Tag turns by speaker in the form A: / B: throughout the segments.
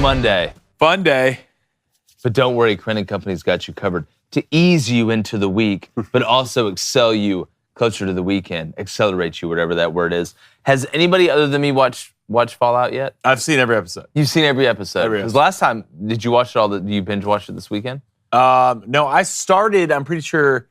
A: Monday.
B: Fun day.
A: But don't worry, Crain & Company's got you covered to ease you into the week, but also excel you closer to the weekend, accelerate you, whatever that word is. Has anybody other than me watched Fallout yet?
B: I've seen every episode.
A: You've seen every episode?
B: Every
A: Because
B: episode.
A: last time, did you watch it all? Did you binge watch it this weekend?
B: No, I started, I'm pretty sure,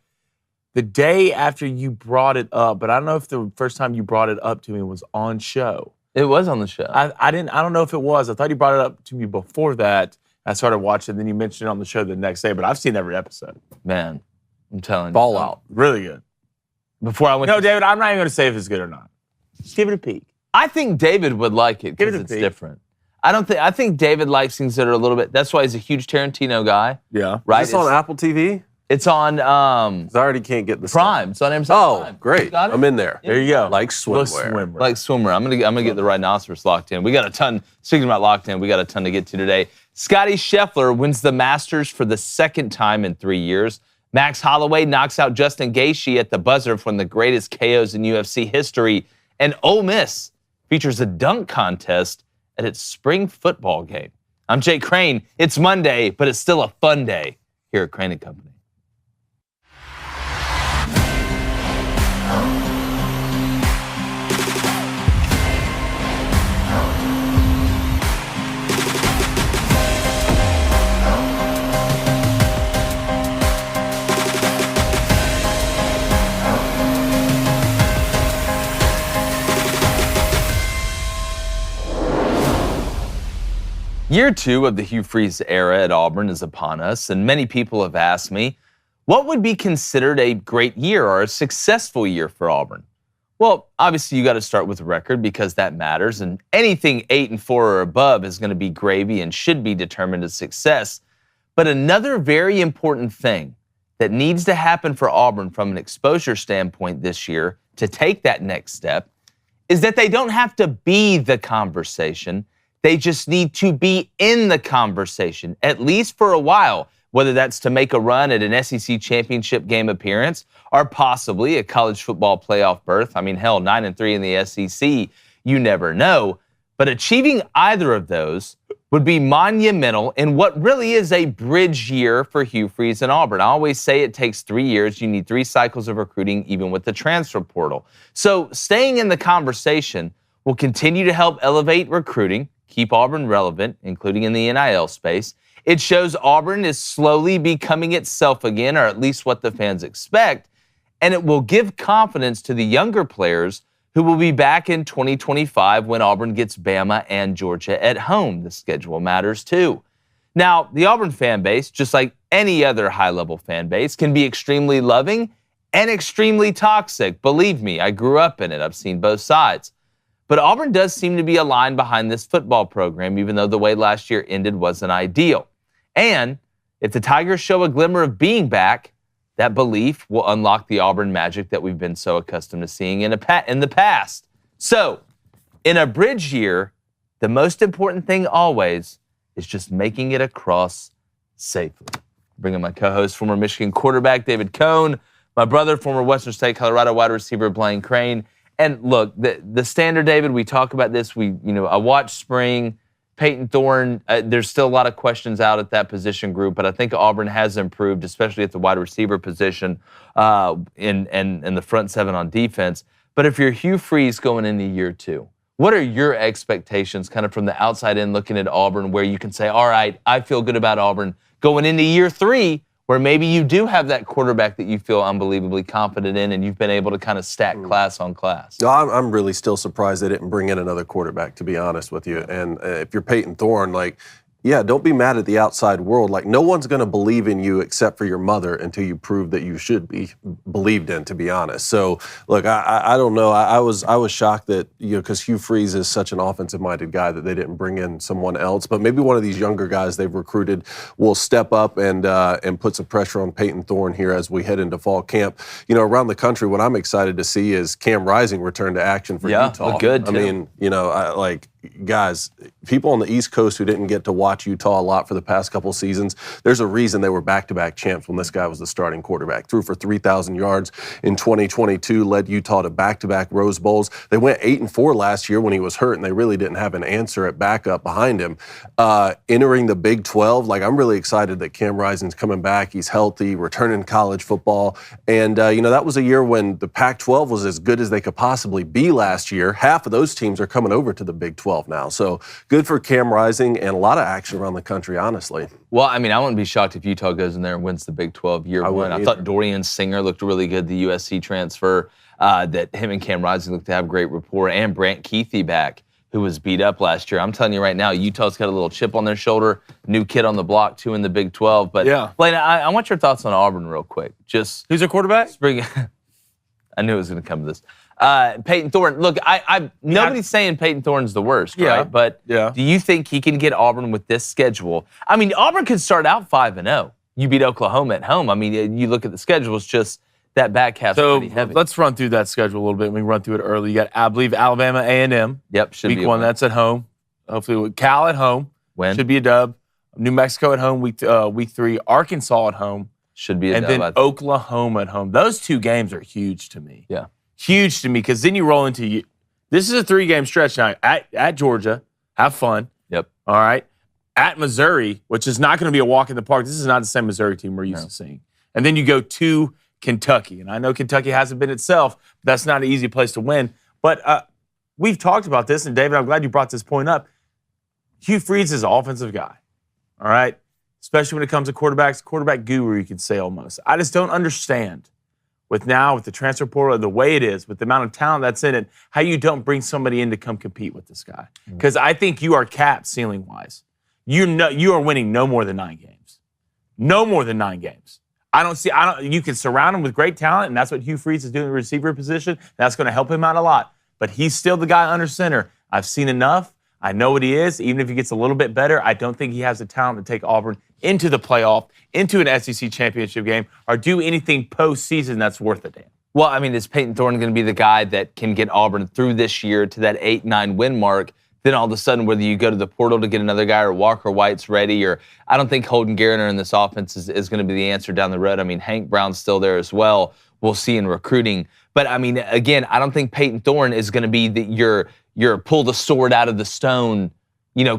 B: the day after you brought it up, but I don't know if the first time you brought it up to me was on show.
A: It was on the show.
B: I don't know if it was. I thought you brought it up to me before that. I started watching, then you mentioned it on the show the next day, but I've seen every episode.
A: Man, I'm telling you.
B: Fallout. Really good.
A: Before I went
B: No, David, I'm not even going to say if it's good or not. Just give it a peek.
A: I think David would like it
B: Give it
A: because
B: a
A: it's
B: peek.
A: different. I think David likes things that are a little bit, that's why he's a huge Tarantino guy.
B: Yeah.
A: Right?
C: Is this on Apple TV?
A: It's on
C: 'Cause I already can't get the
A: Prime. It's on Amazon Prime.
C: Oh, great.
A: You got it?
C: I'm in there.
B: There you go.
C: Like
B: Little
C: swimwear.
A: Like swimmer. I'm gonna get the rhinoceros locked in. We got a ton. Speaking about locked in, we got a ton to get to today. Scottie Scheffler wins the Masters for the second time in 3 years. Max Holloway knocks out Justin Gaethje at the buzzer for one of the greatest KOs in UFC history. And Ole Miss features a dunk contest at its spring football game. I'm Jake Crain. It's Monday, but it's still a fun day here at Crain & Company. Year 2 of the Hugh Freeze era at Auburn is upon us, and many people have asked me, what would be considered a great year or a successful year for Auburn? Well, obviously you got to start with a record because that matters, and anything 8-4 or above is going to be gravy and should be determined as success. But another very important thing that needs to happen for Auburn from an exposure standpoint this year to take that next step is that they don't have to be the conversation. They just need to be in the conversation, at least for a while, whether that's to make a run at an SEC championship game appearance or possibly a college football playoff berth. I mean, hell, 9-3 in the SEC, you never know. But achieving either of those would be monumental in what really is a bridge year for Hugh Freeze and Auburn. I always say it takes 3 years. You need 3 cycles of recruiting, even with the transfer portal. So staying in the conversation will continue to help elevate recruiting, keep Auburn relevant, including in the NIL space. It shows Auburn is slowly becoming itself again, or at least what the fans expect, and it will give confidence to the younger players who will be back in 2025 when Auburn gets Bama and Georgia at home. The schedule matters too. Now, the Auburn fan base, just like any other high-level fan base, can be extremely loving and extremely toxic. Believe me, I grew up in it. I've seen both sides. But Auburn does seem to be aligned behind this football program, even though the way last year ended wasn't ideal. And if the Tigers show a glimmer of being back, that belief will unlock the Auburn magic that we've been so accustomed to seeing in the past. So, in a bridge year, the most important thing always is just making it across safely. Bringing my co-host, former Michigan quarterback David Cohn, my brother, former Western State Colorado wide receiver Blain Crain. And look, the standard, David, we talk about this. I watched spring, Peyton Thorne. There's still a lot of questions out at that position group, but I think Auburn has improved, especially at the wide receiver position in the front seven on defense. But if you're Hugh Freeze going into year 2, what are your expectations kind of from the outside in looking at Auburn where you can say, all right, I feel good about Auburn going into year 3, where maybe you do have that quarterback that you feel unbelievably confident in and you've been able to kind of stack class on class?
C: No, I'm really still surprised they didn't bring in another quarterback, to be honest with you. And if you're Peyton Thorne, yeah, don't be mad at the outside world. No one's going to believe in you except for your mother until you prove that you should be believed in, to be honest. So, look, I don't know. I was shocked that, because Hugh Freeze is such an offensive-minded guy that they didn't bring in someone else. But maybe one of these younger guys they've recruited will step up and put some pressure on Peyton Thorne here as we head into fall camp. Around the country, what I'm excited to see is Cam Rising return to action for Utah.
A: Look good, too.
C: I mean, guys, people on the East Coast who didn't get to watch Utah a lot for the past couple seasons, there's a reason they were back-to-back champs when this guy was the starting quarterback. Threw for 3,000 yards in 2022, led Utah to back-to-back Rose Bowls. They went 8-4 last year when he was hurt, and they really didn't have an answer at backup behind him. Entering the Big 12, like, I'm really excited that Cam Rising's coming back. He's healthy, returning to college football. And, that was a year when the Pac-12 was as good as they could possibly be last year. Half of those teams are coming over to the Big 12 now. So good for Cam Rising, and a lot of action around the country, honestly.
A: Well, I mean, I wouldn't be shocked if Utah goes in there and wins the Big 12 year one. I thought Dorian Singer looked really good, the USC transfer, that him and Cam Rising looked to have great rapport, and Brant Keithy back, who was beat up last year. I'm telling you right now, Utah's got a little chip on their shoulder, new kid on the block, too, in the Big 12. But,
B: yeah.
A: Blain, I want your thoughts on Auburn real quick. Just
B: who's their quarterback?
A: I knew it was going to come to this. Peyton Thorne. Look, nobody's saying Peyton Thorne's the worst, right? But do you think he can get Auburn with this schedule? I mean, Auburn could start out 5-0. You beat Oklahoma at home. I mean, you look at the schedule, it's just that back half's pretty heavy.
B: Let's run through that schedule a little bit. We can run through it early. You got, I believe, Alabama A&M.
A: Yep, should be
B: week one. That's at home. Hopefully, with Cal at home. Should be a dub. New Mexico at home. Week 3. Arkansas at home.
A: Should be a dub.
B: And then Oklahoma at home. Those two games are huge to me.
A: Yeah.
B: Huge to me, because then you roll into this is a 3-game stretch now. At Georgia, have fun.
A: Yep.
B: All right. At Missouri, which is not going to be a walk in the park. This is not the same Missouri team we're used to seeing. And then you go to Kentucky. And I know Kentucky hasn't been itself, but that's not an easy place to win. But we've talked about this, and David, I'm glad you brought this point up. Hugh Freeze is an offensive guy. All right. Especially when it comes to quarterbacks, quarterback guru, you could say almost. I just don't understand with the transfer portal, the way it is, with the amount of talent that's in it, how you don't bring somebody in to come compete with this guy. Because I think you are capped ceiling-wise. You are winning no more than 9 games. No more than 9 games. You can surround him with great talent, and that's what Hugh Freeze is doing in the receiver position. That's going to help him out a lot. But he's still the guy under center. I've seen enough. I know what he is. Even if he gets a little bit better, I don't think he has the talent to take Auburn into the playoff, into an SEC championship game, or do anything postseason that's worth a damn.
A: Well, I mean, is Peyton Thorne going to be the guy that can get Auburn through this year to that 8-9 win mark? Then all of a sudden, whether you go to the portal to get another guy or Walker White's ready, or I don't think Holden Garner in this offense is going to be the answer down the road. I mean, Hank Brown's still there as well. We'll see in recruiting. But, I mean, again, I don't think Peyton Thorne is going to be your pull the sword out of the stone,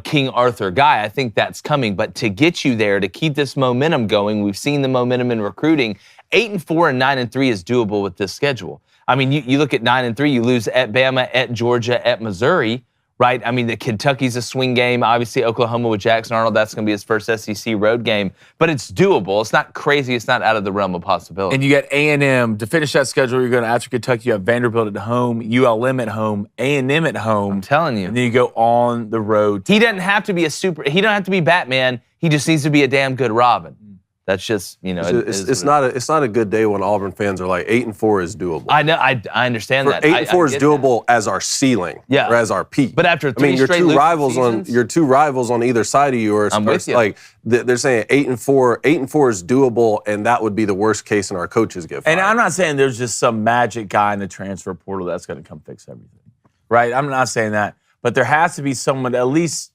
A: King Arthur guy. I think that's coming. But to get you there, to keep this momentum going, we've seen the momentum in recruiting. 8-4 and 9-3 is doable with this schedule. I mean, you look at 9-3, you lose at Bama, at Georgia, at Missouri, right? I mean, the Kentucky's a swing game. Obviously, Oklahoma with Jackson Arnold, that's going to be his first SEC road game. But it's doable. It's not crazy. It's not out of the realm of possibility.
B: And you got A&M. To finish that schedule, you're going to, after Kentucky, you have Vanderbilt at home, ULM at home, A&M at home.
A: I'm telling you.
B: And then you go on the road.
A: He doesn't have to be he don't have to be Batman. He just needs to be a damn good Robin. That's just,
C: it's not a good day when Auburn fans are like 8-4 is doable.
A: I know, I understand that.
C: 8-4 is doable as our ceiling, or as our peak.
A: But after three
C: your
A: straight
C: two
A: rivals
C: on either side of you are like they're saying 8-4. 8-4 is doable, and that would be the worst case in our coaches get fired.
B: And I'm not saying there's just some magic guy in the transfer portal that's going to come fix everything, right? I'm not saying that, but there has to be someone at least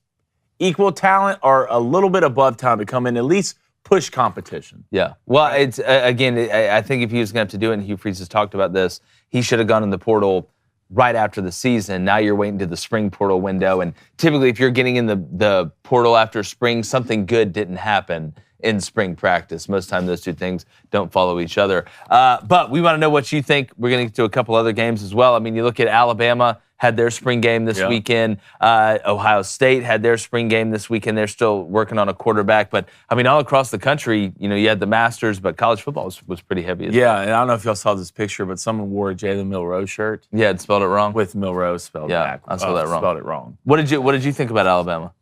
B: equal talent or a little bit above talent to come in, at least push competition.
A: Yeah. Well, it's again, I think if he was going to have to do it, and Hugh Freeze has talked about this, he should have gone in the portal right after the season. Now you're waiting to the spring portal window. And typically, if you're getting in the portal after spring, something good didn't happen in spring practice. Most of the time, those two things don't follow each other. But we want to know what you think. We're going to get to a couple other games as well. I mean, you look at Alabama, had their spring game this weekend. Ohio State had their spring game this weekend. They're still working on a quarterback. But, I mean, all across the country, you had the Masters, but college football was pretty heavy as well.
B: And I don't know if y'all saw this picture, but someone wore a Jalen Milroe shirt.
A: Yeah, it spelled it wrong.
B: With Milroe spelled back.
A: I saw that wrong.
B: Spelled it wrong.
A: What did you think about Alabama?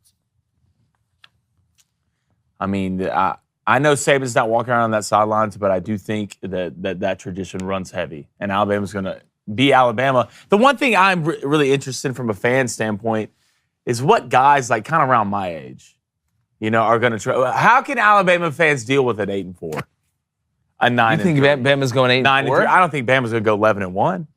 B: I mean, I know Saban's not walking around on that sidelines, but I do think that tradition runs heavy. And Alabama's going to be Alabama. The one thing I'm really interested in from a fan standpoint is what guys like kind of around my age, are going to try. How can Alabama fans deal with an 8-4, a 9-3?
A: You think Bama's going 8-4?
B: I don't think Bama's going to go 11-1,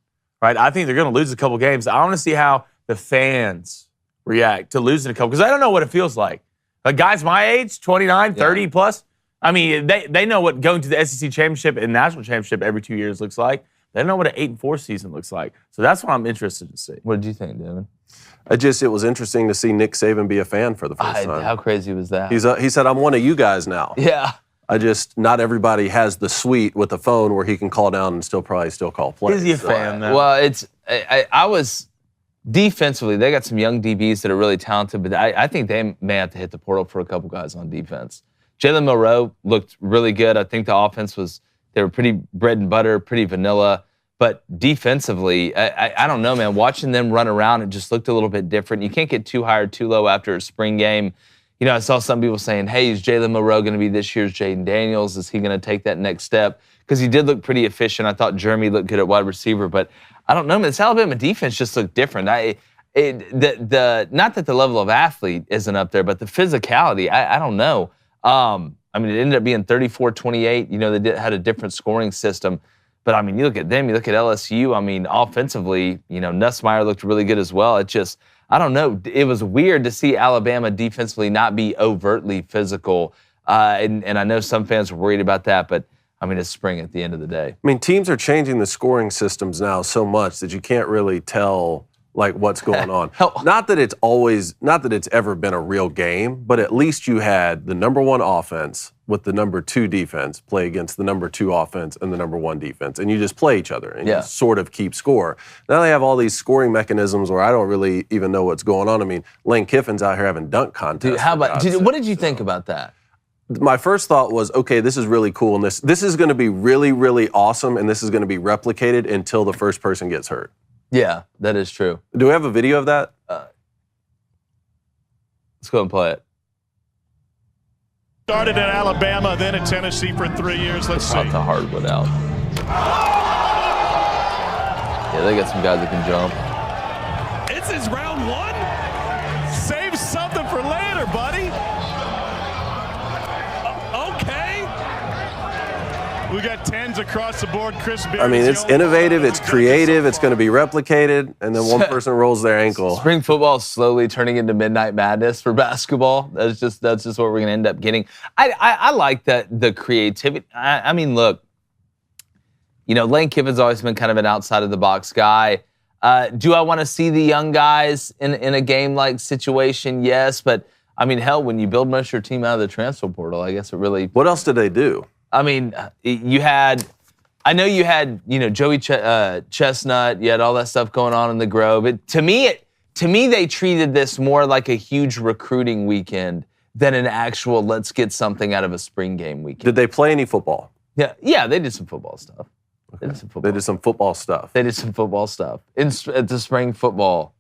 B: right? I think they're going to lose a couple games. I want to see how the fans react to losing a couple? Because I don't know what it feels like. Like guys my age, 29, 30 plus, I mean, they know what going to the SEC championship and national championship every 2 years looks like. They know what an 8-4 season looks like. So that's what I'm interested to see.
A: What did you think, Devin?
C: It was interesting to see Nick Saban be a fan for the first time.
A: How crazy was that?
C: He said, I'm one of you guys now.
A: Yeah.
C: Not everybody has the suite with the phone where he can call down and still call plays.
B: Is he a fan, though?
A: Well, I was defensively, they got some young DBs that are really talented, but I think they may have to hit the portal for a couple guys on defense. Jalen Milroe looked really good. I think the offense they were pretty bread and butter, pretty vanilla. But defensively, I don't know, man. Watching them run around, it just looked a little bit different. You can't get too high or too low after a spring game. You know, I saw some people saying, hey, is Jalen Milroe going to be this year's Jaden Daniels? Is he going to take that next step? Because he did look pretty efficient. I thought Jeremy looked good at wide receiver. But I don't know, man. This Alabama defense just looked different. Not that the level of athlete isn't up there, but the physicality, I don't know. I mean, it ended up being 34-28. You know, they had a different scoring system. But, I mean, you look at them, you look at LSU. I mean, offensively, you know, Nussmeier looked really good as well. It just, I don't know. It was weird to see Alabama defensively not be overtly physical. And I know some fans were worried about that, but, I mean, it's spring at the end of the day.
C: I mean, teams are changing the scoring systems now so much that you can't really tell like what's going on. Not that it's ever been a real game, but at least you had the number one offense with the number two defense play against the number two offense and the number one defense, and you just play each other and you sort of keep score. Now they have all these scoring mechanisms where I don't really even know what's going on. I mean, Lane Kiffin's out here having dunk contests.
A: Dude, what did you think about that?
C: My first thought was, okay, this is really cool, and this is going to be really, really awesome, and this is going to be replicated until the first person gets hurt.
A: Yeah, that is true.
C: Do we have a video of that?
A: Let's go and play it.
D: Started at Alabama, then at Tennessee for 3 years. Let's see.
A: Out to Hardwood out. Yeah, they got some guys that can jump.
D: It's his round one. Save something for later, buddy. Okay. We got 10s across the board. Chris Beard.
C: I mean, it's innovative, it's creative, it's going to be replicated, and then one person rolls their ankle.
A: Spring football is slowly turning into Midnight Madness for basketball. That's just what we're going to end up getting. I like the creativity. I mean, look, you know, Lane Kiffin's always been kind of an outside of the box guy. Do I want to see the young guys in a game-like situation? Yes, but I mean, hell, when you build most of your team out of the transfer portal, I guess it really.
C: What else did they do?
A: I mean, you had Joey Chestnut. You had all that stuff going on in the Grove. To me, they treated this more like a huge recruiting weekend than an actual let's get something out of a spring game weekend.
C: Did they play any football?
A: Yeah, they did some football stuff.
C: Okay. They did some football stuff.
A: At the spring football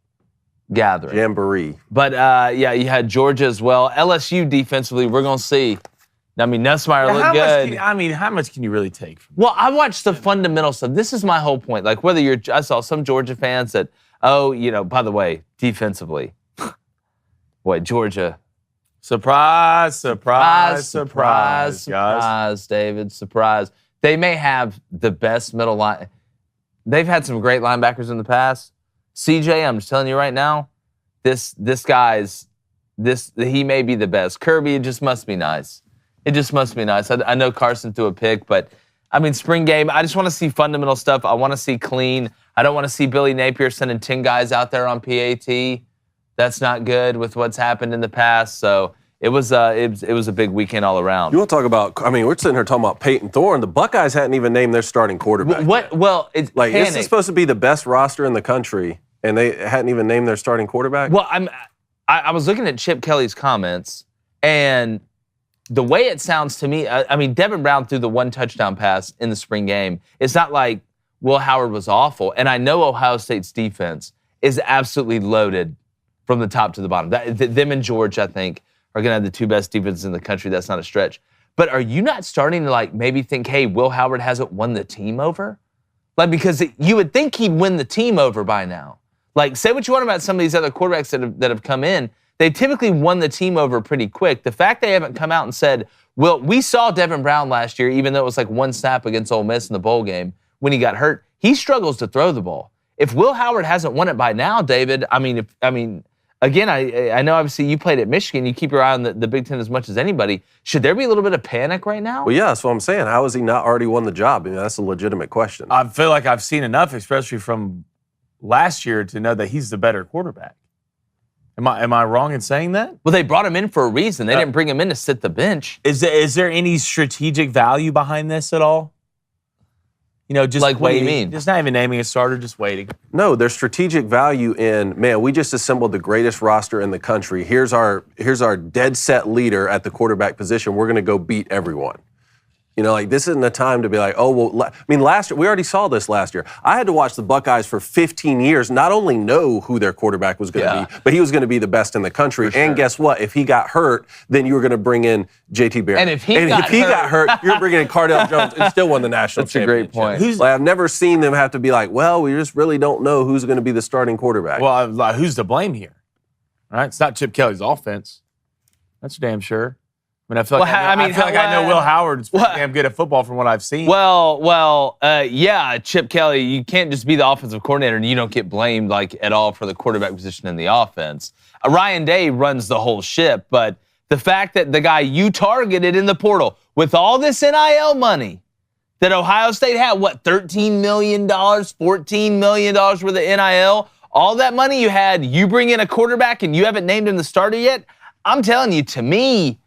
A: gathering.
C: Jamboree.
A: But, you had Georgia as well. LSU defensively, we're going to see. I mean, Nussmeier looked good.
B: How much can you really take from
A: Well, I watched the fundamental stuff. This is my whole point. Like, I saw some Georgia fans that, by the way, defensively, boy, Georgia.
B: Surprise,
A: David, surprise. They may have the best middle line. They've had some great linebackers in the past. CJ, I'm just telling you right now, this he may be the best. Kirby, it just must be nice. It just must be nice. I know Carson threw a pick, but, I mean, spring game, I just want to see fundamental stuff. I want to see clean. I don't want to see Billy Napier sending 10 guys out there on PAT. That's not good with what's happened in the past. So it was a big weekend all around.
C: You want to talk about, I mean, we're sitting here talking about Peyton Thorne. The Buckeyes hadn't even named their starting quarterback.
A: What? Well, it's
C: like,
A: panic.
C: This is supposed to be the best roster in the country, and they hadn't even named their starting quarterback?
A: Well, I was looking at Chip Kelly's comments, and the way it sounds to me, I mean, Devin Brown threw the one touchdown pass in the spring game. It's not like Will Howard was awful. And I know Ohio State's defense is absolutely loaded from the top to the bottom. Them and George, I think, are going to have the two best defenses in the country. That's not a stretch. But are you not starting to, like, maybe think, hey, Will Howard hasn't won the team over? Like, because you would think he'd win the team over by now. Like, say what you want about some of these other quarterbacks that have come in. They typically won the team over pretty quick. The fact they haven't come out and said, well, we saw Devin Brown last year, even though it was like one snap against Ole Miss in the bowl game when he got hurt, he struggles to throw the ball. If Will Howard hasn't won it by now, David, again, I know obviously you played at Michigan. You keep your eye on the Big Ten as much as anybody. Should there be a little bit of panic right now?
C: Well, yeah, that's what I'm saying. How has he not already won the job? I mean, that's a legitimate question.
B: I feel like I've seen enough, especially from last year, to know that he's the better quarterback. Am I wrong in saying that?
A: Well, they brought him in for a reason. They didn't bring him in to sit the bench.
B: Is there any strategic value behind this at all? Just
A: like,
B: waiting.
A: What do you mean?
B: Just not even naming a starter, just waiting.
C: No, there's strategic value in, man, we just assembled the greatest roster in the country. Here's our dead set leader at the quarterback position. We're going to go beat everyone. This isn't a time to be like, oh, well, I mean, last year, we already saw this last year. I had to watch the Buckeyes for 15 years, not only know who their quarterback was going to be, but he was going to be the best in the country. And guess what? If he got hurt, then you were going to bring in JT Barrett.
A: And if he got hurt,
C: you're bringing in Cardale Jones and still won the national championship.
A: That's a great point.
C: I've never seen them have to be like, well, we just really don't know who's going to be the starting quarterback.
B: Well, who's to blame here? All right, it's not Chip Kelly's offense. That's damn sure. I mean, I feel like I know Will Howard's pretty damn good at football from what I've seen.
A: Yeah, Chip Kelly, you can't just be the offensive coordinator and you don't get blamed at all for the quarterback position in the offense. Ryan Day runs the whole ship, but the fact that the guy you targeted in the portal with all this NIL money that Ohio State had, $13 million, $14 million worth of NIL, all that money you had, you bring in a quarterback and you haven't named him the starter yet? I'm telling you, to me,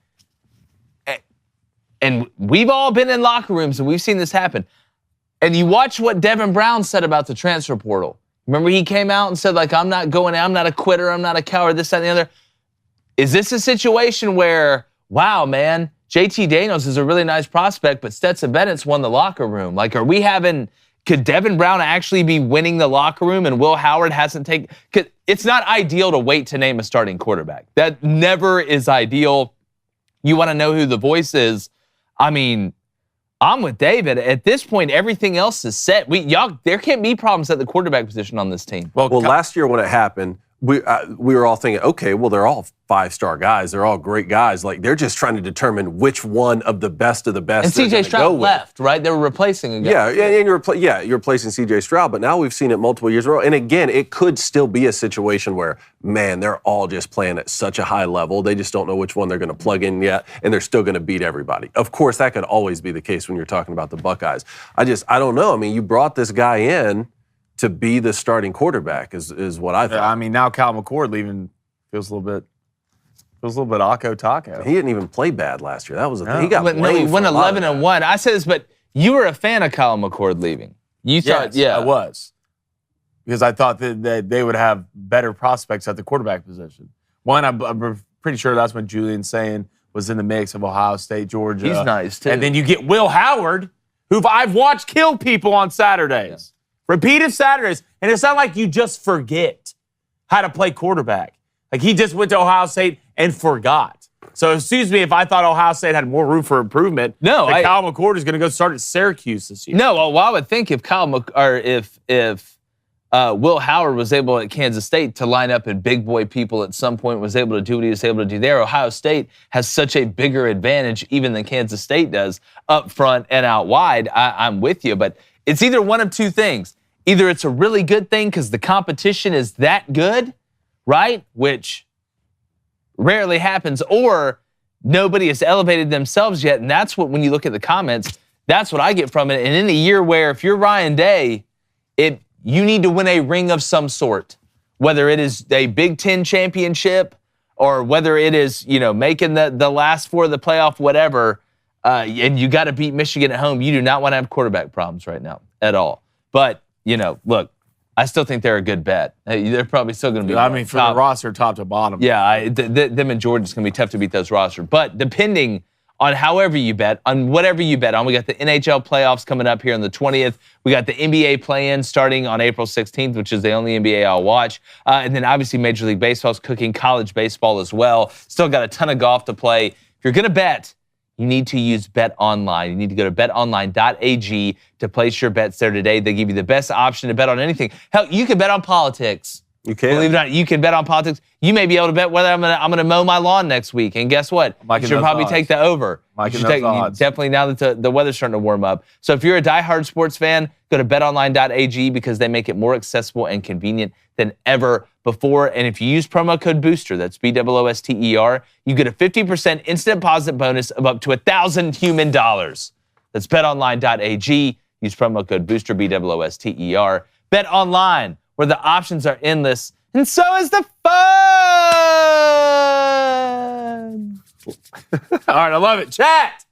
A: and we've all been in locker rooms and we've seen this happen. And you watch what Devin Brown said about the transfer portal. Remember he came out and said, I'm not going out, I'm not a quitter, I'm not a coward, this, that, and the other. Is this a situation where, wow, man, JT Daniels is a really nice prospect, but Stetson Bennett's won the locker room? Could Devin Brown actually be winning the locker room and Will Howard hasn't taken? It's not ideal to wait to name a starting quarterback. That never is ideal. You want to know who the voice is. I mean, I'm with David. At this point, everything else is set. There can't be problems at the quarterback position on this team.
C: Well, last year when it happened, we were all thinking, okay, well, they're all five-star guys. They're all great guys. They're just trying to determine which one of the best
A: And C.J. Stroud left, right? They were replacing a guy.
C: Yeah, and you're replacing C.J. Stroud, but now we've seen it multiple years in a row. And again, it could still be a situation where, man, they're all just playing at such a high level. They just don't know which one they're going to plug in yet, and they're still going to beat everybody. Of course, that could always be the case when you're talking about the Buckeyes. I don't know. I mean, you brought this guy in to be the starting quarterback is what I thought.
B: I mean, now Cal McCord leaving feels a little bit Akko Taco.
C: He didn't even play bad last year. That was a thing. He got blamed.
A: He went 11-1. I said this, but you were a fan of Kyle McCord leaving. You thought,
B: I was. Because I thought that they would have better prospects at the quarterback position. One, I'm pretty sure that's when Julian Sayin was in the mix of Ohio State, Georgia.
A: He's nice, too.
B: And then you get Will Howard, who I've watched kill people on Saturdays. Yeah. Repeated Saturdays. And it's not like you just forget how to play quarterback. He just went to Ohio State and forgot. So excuse me if I thought Ohio State had more room for improvement.
A: No,
B: Kyle McCord is going to go start at Syracuse this year.
A: No, well, I would think if Will Howard was able at Kansas State to line up and big boy people at some point, was able to do what he was able to do there, Ohio State has such a bigger advantage even than Kansas State does up front and out wide. I'm with you, but it's either one of two things. Either it's a really good thing because the competition is that good, right? Which rarely happens, or nobody has elevated themselves yet. And that's what, when you look at the comments, that's what I get from it. And in a year where if you're Ryan Day, you need to win a ring of some sort, whether it is a Big Ten championship or whether it is, making the last four of the playoff, whatever, and you got to beat Michigan at home. You do not want to have quarterback problems right now at all. But, look, I still think they're a good bet. They're probably still going to be.
B: I mean, for the roster, top to bottom.
A: Yeah, them and Georgia's going to be tough to beat those rosters. But depending on however you bet, on whatever you bet on, we got the NHL playoffs coming up here on the 20th. We got the NBA play-in starting on April 16th, which is the only NBA I'll watch. And then obviously Major League Baseball's cooking, college baseball as well. Still got a ton of golf to play. If you're going to bet, you need to use Bet Online. You need to go to betonline.ag to place your bets there today. They give you the best option to bet on anything. Hell, you can bet on politics.
C: You can.
A: Believe it or not, you can bet on politics. You may be able to bet whether I'm gonna mow my lawn next week. And guess what? You should probably take the over. Definitely now that the weather's starting to warm up. So if you're a diehard sports fan, go to betonline.ag because they make it more accessible and convenient than ever before. And if you use promo code BOOSTER, that's BOOSTER, you get a 50% instant deposit bonus of up to $1,000 human dollars. That's betonline.ag. Use promo code BOOSTER, BOOSTER. Bet online, where the options are endless, and so is the fun.
B: All right, I love it. Chat!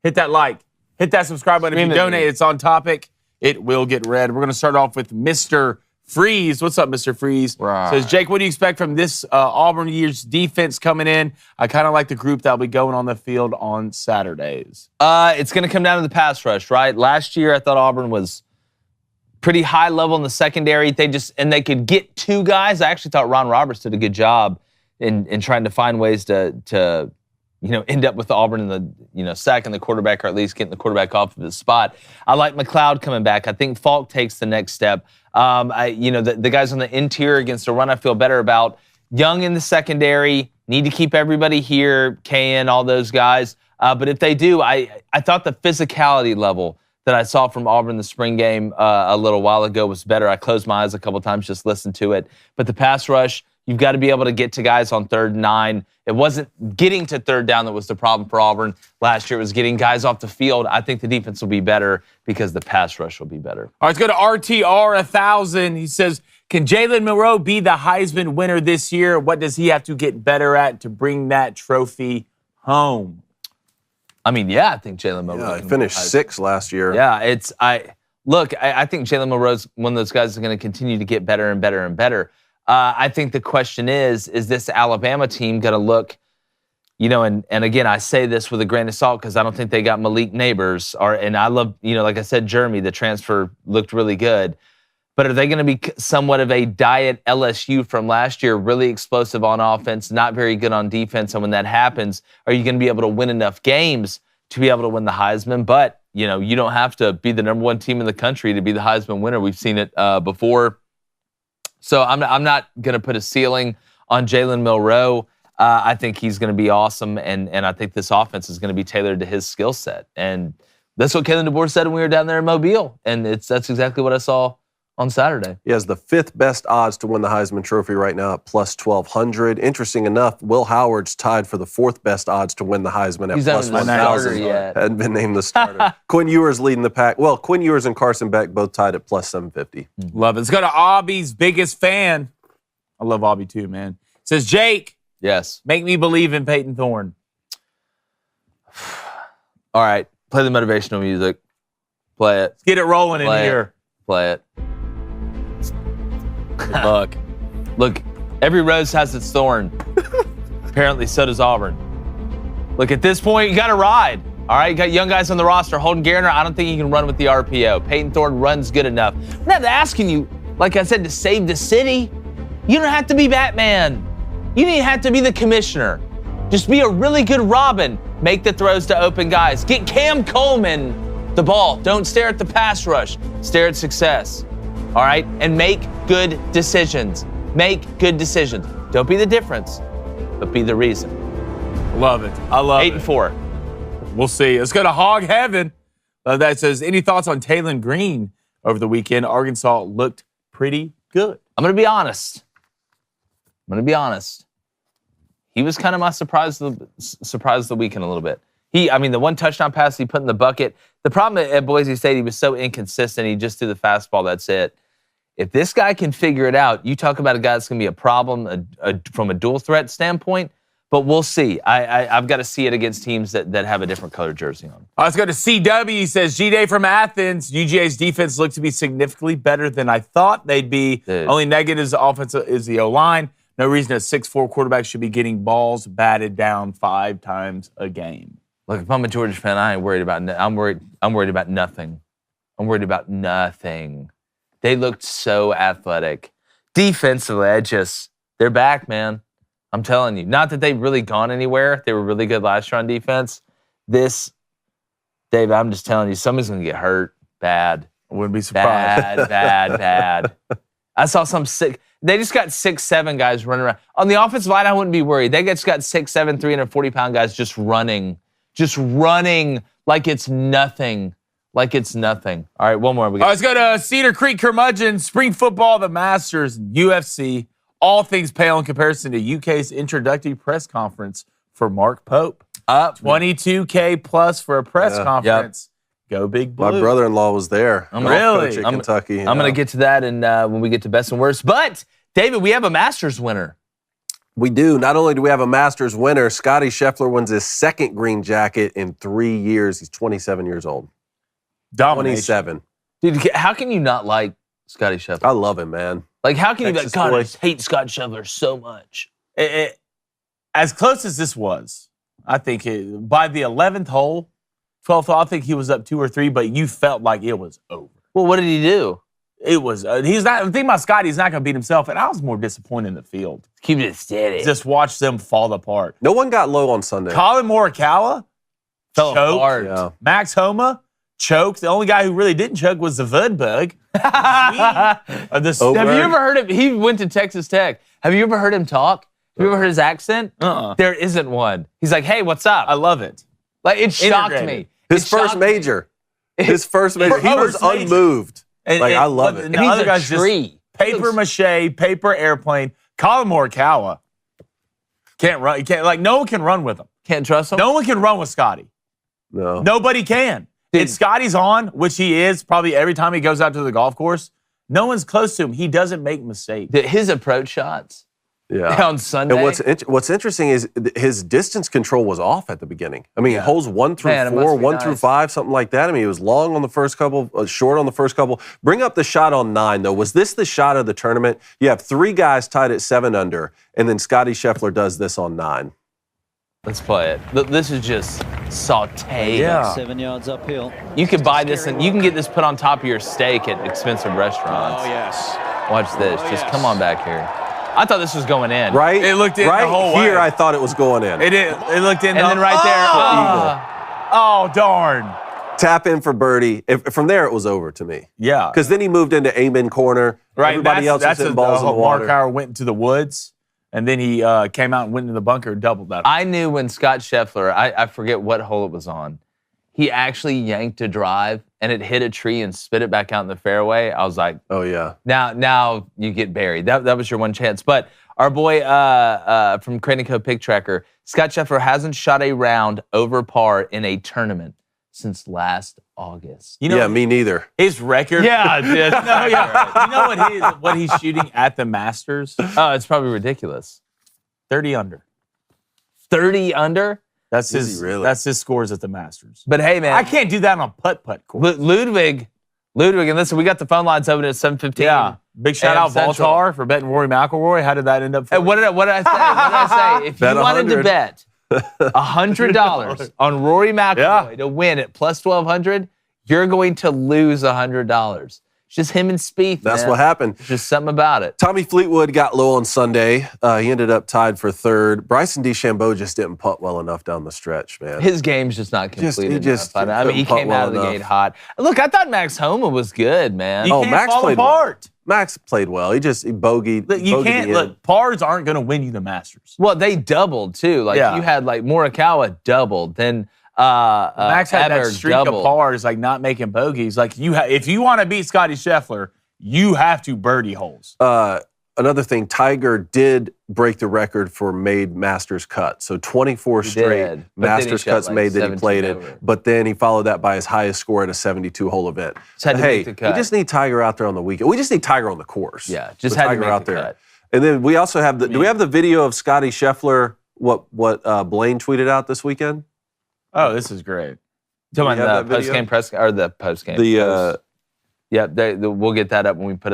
B: Hit that like. Hit that subscribe button. If you donate, it's on topic. It will get read. We're going to start off with Mr. Freeze. What's up, Mr. Freeze?
A: Right.
B: Says, Jake, what do you expect from this Auburn year's defense coming in? I kind of like the group that'll be going on the field on Saturdays.
A: It's going to come down to the pass rush, right? Last year, I thought Auburn was pretty high level in the secondary. They could get two guys. I actually thought Ron Roberts did a good job in trying to find ways to end up with Auburn in the sacking the quarterback, or at least getting the quarterback off of his spot. I like McLeod coming back. I think Falk takes the next step. The guys on the interior against the run, I feel better about. Young in the secondary, need to keep everybody here, KN, all those guys. But if they do, I thought the physicality level that I saw from Auburn in the spring game a little while ago was better. I closed my eyes a couple times, just listened to it. But the pass rush, you've got to be able to get to guys on 3rd and 9. It wasn't getting to 3rd down that was the problem for Auburn last year. It was getting guys off the field. I think the defense will be better because the pass rush will be better.
B: All right, let's go to RTR 1000. He says, can Jalen Monroe be the Heisman winner this year? What does he have to get better at to bring that trophy home?
A: I mean, yeah, I think Jalen Monroe.
C: Yeah, he finished 6th last year.
A: Yeah, I think Jalen Monroe's one of those guys that's going to continue to get better and better and better. I think the question is this Alabama team going to look, and again, I say this with a grain of salt because I don't think they got Malik Neighbors, and I love, like I said, Jeremy, the transfer looked really good. But are they going to be somewhat of a diet LSU from last year, really explosive on offense, not very good on defense? And when that happens, are you going to be able to win enough games to be able to win the Heisman? But, you don't have to be the number one team in the country to be the Heisman winner. We've seen it before. So I'm not going to put a ceiling on Jalen Monroe. I think he's going to be awesome, and I think this offense is going to be tailored to his skill set. And that's what Kalen DeBoer said when we were down there in Mobile, and that's exactly what I saw on Saturday.
C: He has the 5th best odds to win the Heisman Trophy right now at plus 1,200. Interesting enough, Will Howard's tied for the 4th best odds to win the Heisman at plus 1,000. Hadn't been named the starter. Quinn Ewers leading the pack. Well, Quinn Ewers and Carson Beck both tied at plus 750.
B: Love it. Let's go to Obby's biggest fan. I love Obby too, man. Says, Jake.
A: Yes.
B: Make me believe in Peyton Thorne.
A: All right. Play the motivational music. Play it.
B: Let's get it rolling in here.
A: Play it. Good luck. Look, every rose has its thorn. Apparently, so does Auburn. Look, at this point, you got to ride. All right, you got young guys on the roster. Holden Garner, I don't think he can run with the RPO. Peyton Thorne runs good enough. I'm not asking you, like I said, to save the city. You don't have to be Batman. You don't even have to be the commissioner. Just be a really good Robin. Make the throws to open guys. Get Cam Coleman the ball. Don't stare at the pass rush. Stare at success. All right? And make good decisions. Make good decisions. Don't be the difference, but be the reason.
B: Love it. I love it.
A: 8-4.
B: We'll see. Let's go to Hog Heaven. That says, any thoughts on Taylon Green over the weekend? Arkansas looked pretty good.
A: I'm going to be honest. He was kind of my surprise of the weekend a little bit. The one touchdown pass he put in the bucket. The problem at Boise State, he was so inconsistent. He just threw the fastball. That's it. If this guy can figure it out, you talk about a guy that's going to be a problem from a dual threat standpoint, but we'll see. I've got to see it against teams that have a different color jersey on.
B: Let's go to CW. He says, G-Day from Athens. UGA's defense looked to be significantly better than I thought they'd be.
A: Dude.
B: Only negative is the offense is the O-line. No reason a 6'4 quarterback should be getting balls batted down 5 times a game.
A: Look, if I'm a Georgia fan, I ain't worried about. I'm worried about nothing. I'm worried about nothing. They looked so athletic. Defensively, they're back, man. I'm telling you. Not that they've really gone anywhere. They were really good last year on defense. Dave, I'm just telling you, somebody's going to get hurt bad.
B: I wouldn't be surprised.
A: Bad. I saw some sick. They just got 6'7" guys running around. On the offensive line, I wouldn't be worried. They just got 6'7", 340-pound guys just running like it's nothing. Like it's nothing. All right, one more.
B: All right, let's go to Cedar Creek Curmudgeon, spring football, the Masters, UFC. All things pale in comparison to UK's introductory press conference for Mark Pope.
A: Up.
B: $22K plus for a press conference. Yep. Go Big Blue.
C: My brother-in-law was there.
B: I'm really?
C: Coach at Kentucky.
A: I'm going to get to that and when we get to best and worst. But, David, we have a Masters winner.
C: We do. Not only do we have a Masters winner, Scottie Scheffler wins his second green jacket in 3 years. He's 27 years old.
B: Domination.
C: 27.
A: Dude, how can you not like Scottie Scheffler?
C: I love him, man.
A: Like, how can you be like,
C: Texas
A: God,
C: boy.
A: I hate Scott Scheffler so much?
B: As close as this was, I think by the 11th hole, 12th hole, I think he was up 2 or 3, but you felt like it was over.
A: Well, what did he do?
B: It was, he's not, the thing about Scotty, he's not going to beat himself, and I was more disappointed in the field.
A: Keep it steady.
B: Just watch them fall apart.
C: No one got low on Sunday.
B: Colin Morikawa
A: Fell
B: choked.
A: apart.
C: Yeah.
B: Max Homa choked. The only guy who really didn't choke was the Vudbug.
A: Have
C: Oh,
A: you
C: word.
A: ever heard him? He went to Texas Tech. Have you ever heard him talk? Have you ever heard his accent?
B: Uh-uh.
A: There isn't one. He's like, hey, what's up?
B: I love it.
A: Like, it shocked
B: Integrated.
A: me.
C: His
A: It
C: first
A: shocked me.
C: major. His first major. He was
B: First major.
C: unmoved.
B: And,
C: Like, I love it.
B: And
A: And
B: the
A: he's
B: other
A: a
B: guys
A: tree.
B: just paper mache, paper airplane. Colin Morikawa can't run. No one can run with him.
A: Can't trust him?
B: No one can run with Scotty.
C: No.
B: Nobody can.
A: Dude.
B: If Scotty's on, which he is probably every time he goes out to the golf course, no one's close to him. He doesn't make mistakes.
A: His approach shots
C: Yeah.
A: on Sunday.
C: And what's interesting is his distance control was off at the beginning. I mean, holes 1 through
A: Man, it
C: 4,
A: must be
C: 1 through
A: nice.
C: 5, something like that. I mean, he was long on the first couple, short on the first couple. Bring up the shot on 9, though. Was this the shot of the tournament? You have 3 guys tied at 7 under, and then Scottie Scheffler does this on 9.
A: Let's play it. This is just sauté.
B: Yeah.
E: 7 yards uphill.
A: You can buy this and you can get this put on top of your steak at expensive restaurants.
E: Oh, yes.
A: Watch this. Just come on back here. I thought this was going in.
C: Right?
B: It looked in
C: right
B: the whole
C: here,
B: way.
C: I thought it was going in.
B: It looked in.
A: And then right there.
B: Oh, darn.
C: Tap in for birdie. From there, it was over to me.
B: Yeah.
C: Because then he moved into amen corner.
B: Right.
C: Everybody else was hitting balls in the water.
B: Mark went into the woods, and then he came out and went into the bunker and doubled that.
A: I knew when Scott Scheffler, I forget what hole it was on, he actually yanked a drive and it hit a tree and spit it back out in the fairway. I was like,
C: Oh, yeah.
A: now you get buried. That was your one chance. But our boy from Crain & Co. Pick Tracker, Scott Scheffler hasn't shot a round over par in a tournament since last August.
B: You know,
C: Yeah, me neither.
B: his record.
A: Yeah, dude.
B: No, yeah. You know what he's shooting at the Masters?
A: Oh, it's probably ridiculous.
B: 30 under.
A: 30 under?
B: That's
C: Is
B: his.
C: he really?
B: That's his scores at the Masters.
A: But hey, man.
B: I can't do that on putt course.
A: Ludwig, and listen, we got the phone lines open at 7:15.
B: Yeah. Big shout
A: AM
B: out
A: Central.
B: Baltar for betting Rory McIlroy. How did that end up? For
A: Hey, what did I say? What did I say? If
C: Bet
A: you wanted to
C: 100.
A: bet $100 on Rory McIlroy
B: Yeah.
A: to win at plus 1,200, you're going to lose $100. It's just him and Spieth.
C: That's
A: man.
C: what happened.
A: There's just something about it.
C: Tommy Fleetwood got low on Sunday. He ended up tied for 3rd. Bryson DeChambeau just didn't putt well enough down the stretch, man.
A: His game's just not completed.
C: just
A: enough. I mean, he
C: couldn't
A: came
C: putt
A: out of the
C: well
A: gate
C: enough.
A: hot. Look, I thought Max Homa was good, man.
B: You
C: Oh,
B: can't
C: Max
B: fall
C: played well.
B: apart.
C: Max played well. He bogeyed.
B: Look, you
C: bogeyed
B: can't
C: the end.
B: look. Pars aren't going to win you the Masters.
A: Well, they doubled too. Like
B: Yeah.
A: you had like Morikawa doubled, then
B: Max had that
A: Eber
B: streak
A: doubled.
B: of pars, like not making bogeys. Like if you want to beat Scottie Scheffler, you have to birdie holes.
C: Another thing, Tiger did break the record for made Masters cuts. So 24
A: He
C: straight
A: did, but then he
C: Masters
A: shot
C: cuts
A: like
C: made that he
A: 17
C: played
A: over.
C: it. But then he followed that by his highest score at a 72-hole event.
A: Just had to
C: Hey,
A: make the cut.
C: we just need Tiger out there on the weekend. We just need Tiger on the course.
A: Yeah, just
C: With
A: had to
C: Tiger
A: make
C: out
A: the
C: there.
A: cut.
C: And then we also have do we have the video of Scottie Scheffler? What Blain tweeted out this weekend?
B: Oh, this is great.
A: Talking
C: have
A: about
C: that
A: the
C: video?
A: post-game press or the post-game.
C: The
A: we'll get that up when we put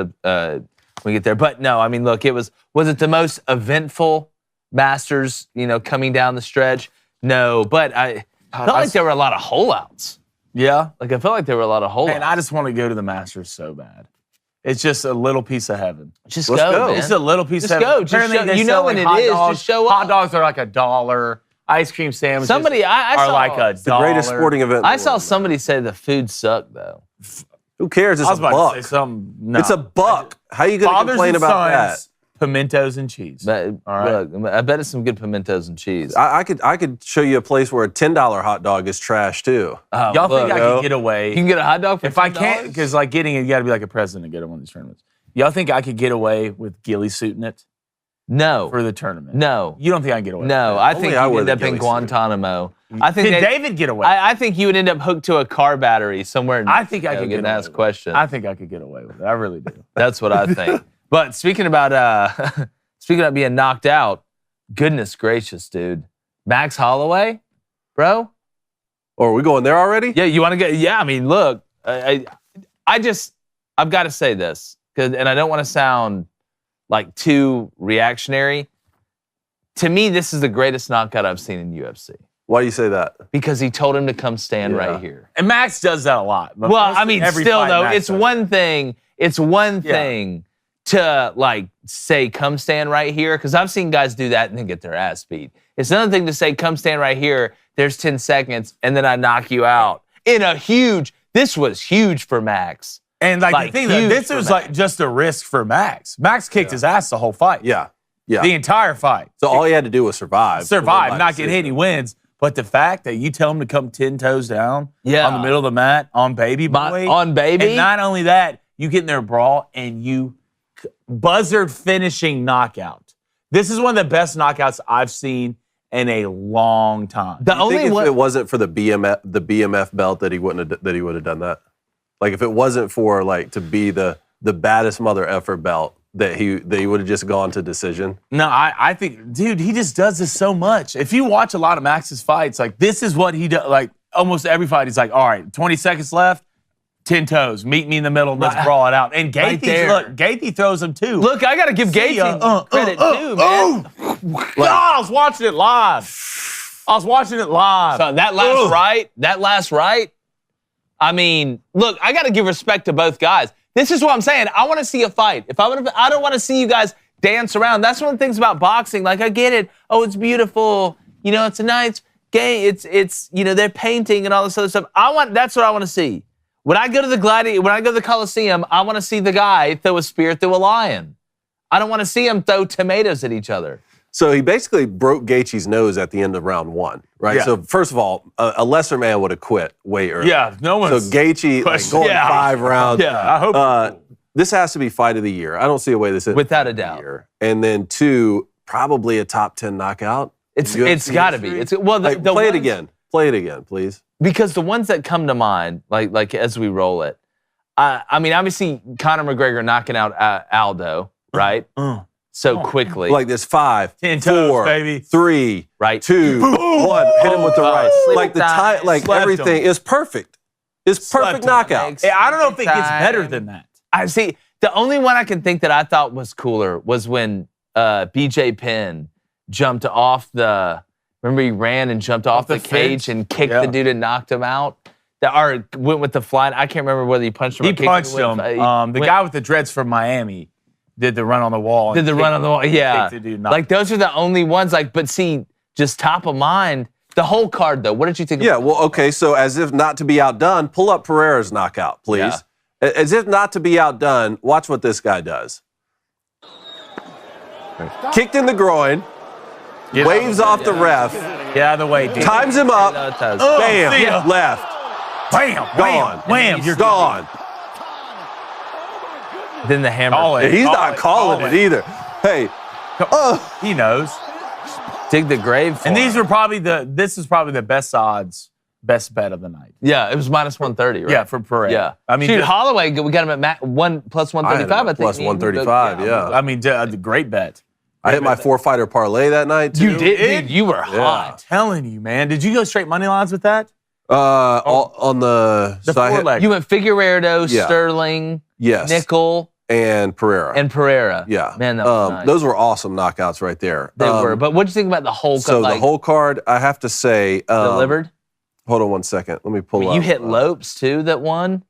A: when we get there. But no, I mean, look, was it the most eventful Masters, coming down the stretch? No, but I felt like there were a lot of hole-outs.
B: Yeah.
A: Like I felt like there were a lot of hole-outs.
B: And I just want to go to the Masters so bad. It's just a little piece of heaven.
A: just
C: Let's
A: go,
C: go.
A: man.
B: It's a little piece
A: Just
B: of
A: go.
B: heaven.
A: Just
B: Apparently
A: show-
B: they
A: you
B: sell,
A: know when
B: like,
A: it
B: hot
A: is,
B: dogs.
A: just show
B: Hot
A: up.
B: dogs are like $1. Ice cream sandwiches
A: Somebody, I
B: are
A: saw,
B: like a
C: the greatest sporting event. in
A: I
C: the
A: saw
C: world.
A: somebody say the food sucked though.
C: Who cares? It's
B: I was
C: a
B: about
C: buck.
B: to say something. No.
C: It's a buck. How you going to
B: Fathers
C: complain
B: and
C: about that?
B: sons pimentos and cheese.
A: But,
B: All right.
A: look, I bet it's some good pimentos and cheese.
C: I could show you a place where a $10 hot dog is trash too.
B: Y'all think I could get
A: You
B: away?
A: can get a hot dog for
B: If I
A: $10?
B: can't, because like getting it, you got to be like a president to get on one of these tournaments. Y'all think I could get away with ghillie suiting it
A: No.
B: for the tournament?
A: No.
B: You don't think I can get away?
A: No,
B: with
A: I
C: Only
A: think
C: I
A: you'd
C: wear
A: end
C: the
A: up in
C: ghillie suit.
A: Guantanamo.
B: that?
A: I think
B: Did
A: they-
B: David get away?
A: I think you would end up hooked to a car battery somewhere.
B: I think I could get
A: getting
B: away
A: asked
B: with it.
A: questions.
B: I think I could get away with it. I really do.
A: That's what I think. But speaking about being knocked out, goodness gracious, dude, Max Holloway, bro.
C: Or are we going there already?
A: Yeah, you want to get? Yeah, I mean, look, I've got to say this, and I don't want to sound like too reactionary. To me, this is the greatest knockout I've seen in UFC
C: Why do you say that?
A: because he told him to come stand
C: Yeah.
A: right here.
B: And Max does that a lot. But
A: Well,
B: mostly
A: I mean,
B: every
A: still
B: fight
A: though,
B: Max
A: it's
B: does.
A: one thing. It's one thing to like say, "Come stand right here," because I've seen guys do that and then get their ass beat. It's another thing to say, "Come stand right here." There's 10 seconds, and then I knock you out in a huge. This was huge for Max.
B: And like the thing that
A: huge
B: this
A: for
B: was
A: Max.
B: like just a risk for Max. Max kicked his ass the whole fight.
C: Yeah. Yeah.
B: The entire fight.
C: So all he had to do was survive.
B: Survive, not get hit, he wins. But the fact that you tell him to come 10 toes down
A: Yeah.
B: on the middle of the mat on baby boy.
A: on baby.
B: And not only that, you get in their brawl and you buzzard finishing knockout. This is one of the best knockouts I've seen in a long time.
A: The
C: You
A: only
C: think if
A: one.
C: it wasn't for the BMF belt that he wouldn't have, that he would have done that? Like if it wasn't for like to be the baddest mother effer belt that he would have just gone to decision.
B: No, I think, dude, he just does this so much. If you watch a lot of Max's fights, like this is what he does. Like almost every fight, he's like, all right, 20 seconds left, 10 toes, meet me in the middle, let's brawl it out. And
A: Right
B: Gaethje,
A: there.
B: look, Gaethje throws him too.
A: Look, I got to give
B: See ya.
A: Gaethje credit too, man.
B: God, I was watching it live.
A: So that last right. I mean, look, I got to give respect to both guys. This is what I'm saying. I want to see a fight. I don't want to see you guys dance around. That's one of the things about boxing. Like, I get it. Oh, it's beautiful. You know, it's a nice game. It's you know, they're painting and all this other stuff. That's what I want to see. When I go to the Coliseum, I want to see the guy throw a spear through a lion. I don't want to see him throw tomatoes at each other.
C: So he basically broke Gaethje's nose at the end of round one, right?
B: Yeah.
C: So first of all, a lesser man would have quit way early.
B: Yeah, no
C: So
B: one's.
C: Gaethje like,
B: question.
C: going
B: Yeah.
C: 5 rounds.
B: I hope.
C: This has to be fight of the year. I don't see a way this is
A: Without a doubt.
C: year. And then 2, probably a top 10 knockout.
A: It's
C: UFC
A: got to be.
C: history.
A: The
C: Play it
A: ones-
C: again. Play it again, please.
A: Because the ones that come to mind, like as we roll it, I mean, obviously Conor McGregor knocking out Aldo, right? So quickly,
C: Like this 5,
B: 10 toes,
C: 4,
B: baby.
C: 3,
A: right?
C: 2, 1. Hit him with the right. Like the time, like
B: Slept
C: everything
B: him.
C: is perfect. It's perfect
B: him.
C: knockout.
B: Hey, I don't know if it gets better than that.
A: I see. The only one I can think that I thought was cooler was when BJ Penn jumped off the. Remember, he ran and jumped off the cage
B: fence?
A: and kicked
B: Yeah.
A: the dude and knocked him out. Or went with the flying. I can't remember whether he punched him.
B: He
A: or kicked
B: punched
A: him.
B: him. The guy with the dreads from Miami did the run on the wall.
A: did the run on the wall. Yeah,
B: kicked the dude,
A: like those are the only ones. Like, but see, just top of mind. The whole card, though. What did you think?
C: Yeah, well, okay, so as if not to be outdone, pull up Pereira's knockout, please. As if not to be outdone, watch what this guy does. Kicked in the groin, waves off the ref,
B: Get out of the way, dude.
C: times him up,
A: Bam.
C: bam,
B: see ya.
C: left,
B: Bam,
C: gone.
B: wham,
C: You're gone.
A: Then the hammer.
B: Call it.
C: He's
B: Call
C: not
B: it,
C: calling
B: call
C: it
B: it.
C: either. Hey,
B: He knows.
A: Dig the grave. For
B: And these
A: him.
B: were probably this is probably the best odds, best bet of the night.
A: Yeah, it was minus 130, right?
B: Yeah, for Pereira.
A: Yeah.
B: I mean,
A: Shoot,
B: just-
A: Holloway, we got him at plus 135, I think.
C: plus 135, yeah.
B: I mean, the great bet.
C: I hit my 4-fighter parlay that night, too.
A: You did, dude. You were hot.
B: Telling you, man. Did you go straight money lines with that?
C: On the
B: The
C: so I hit-
B: four leg.
A: You went Figueiredo,
C: Yeah.
A: Sterling,
C: yes,
A: Nickel,
C: and Pereira.
A: and Pereira.
C: yeah,
A: Man, that was nice.
C: those were awesome knockouts right there.
A: They were. But what'd you think about the whole
C: So
A: like,
C: the whole card, I have to say,
A: delivered?
C: Hold on one second. Let me pull up.
A: You hit Lopes, too, that won?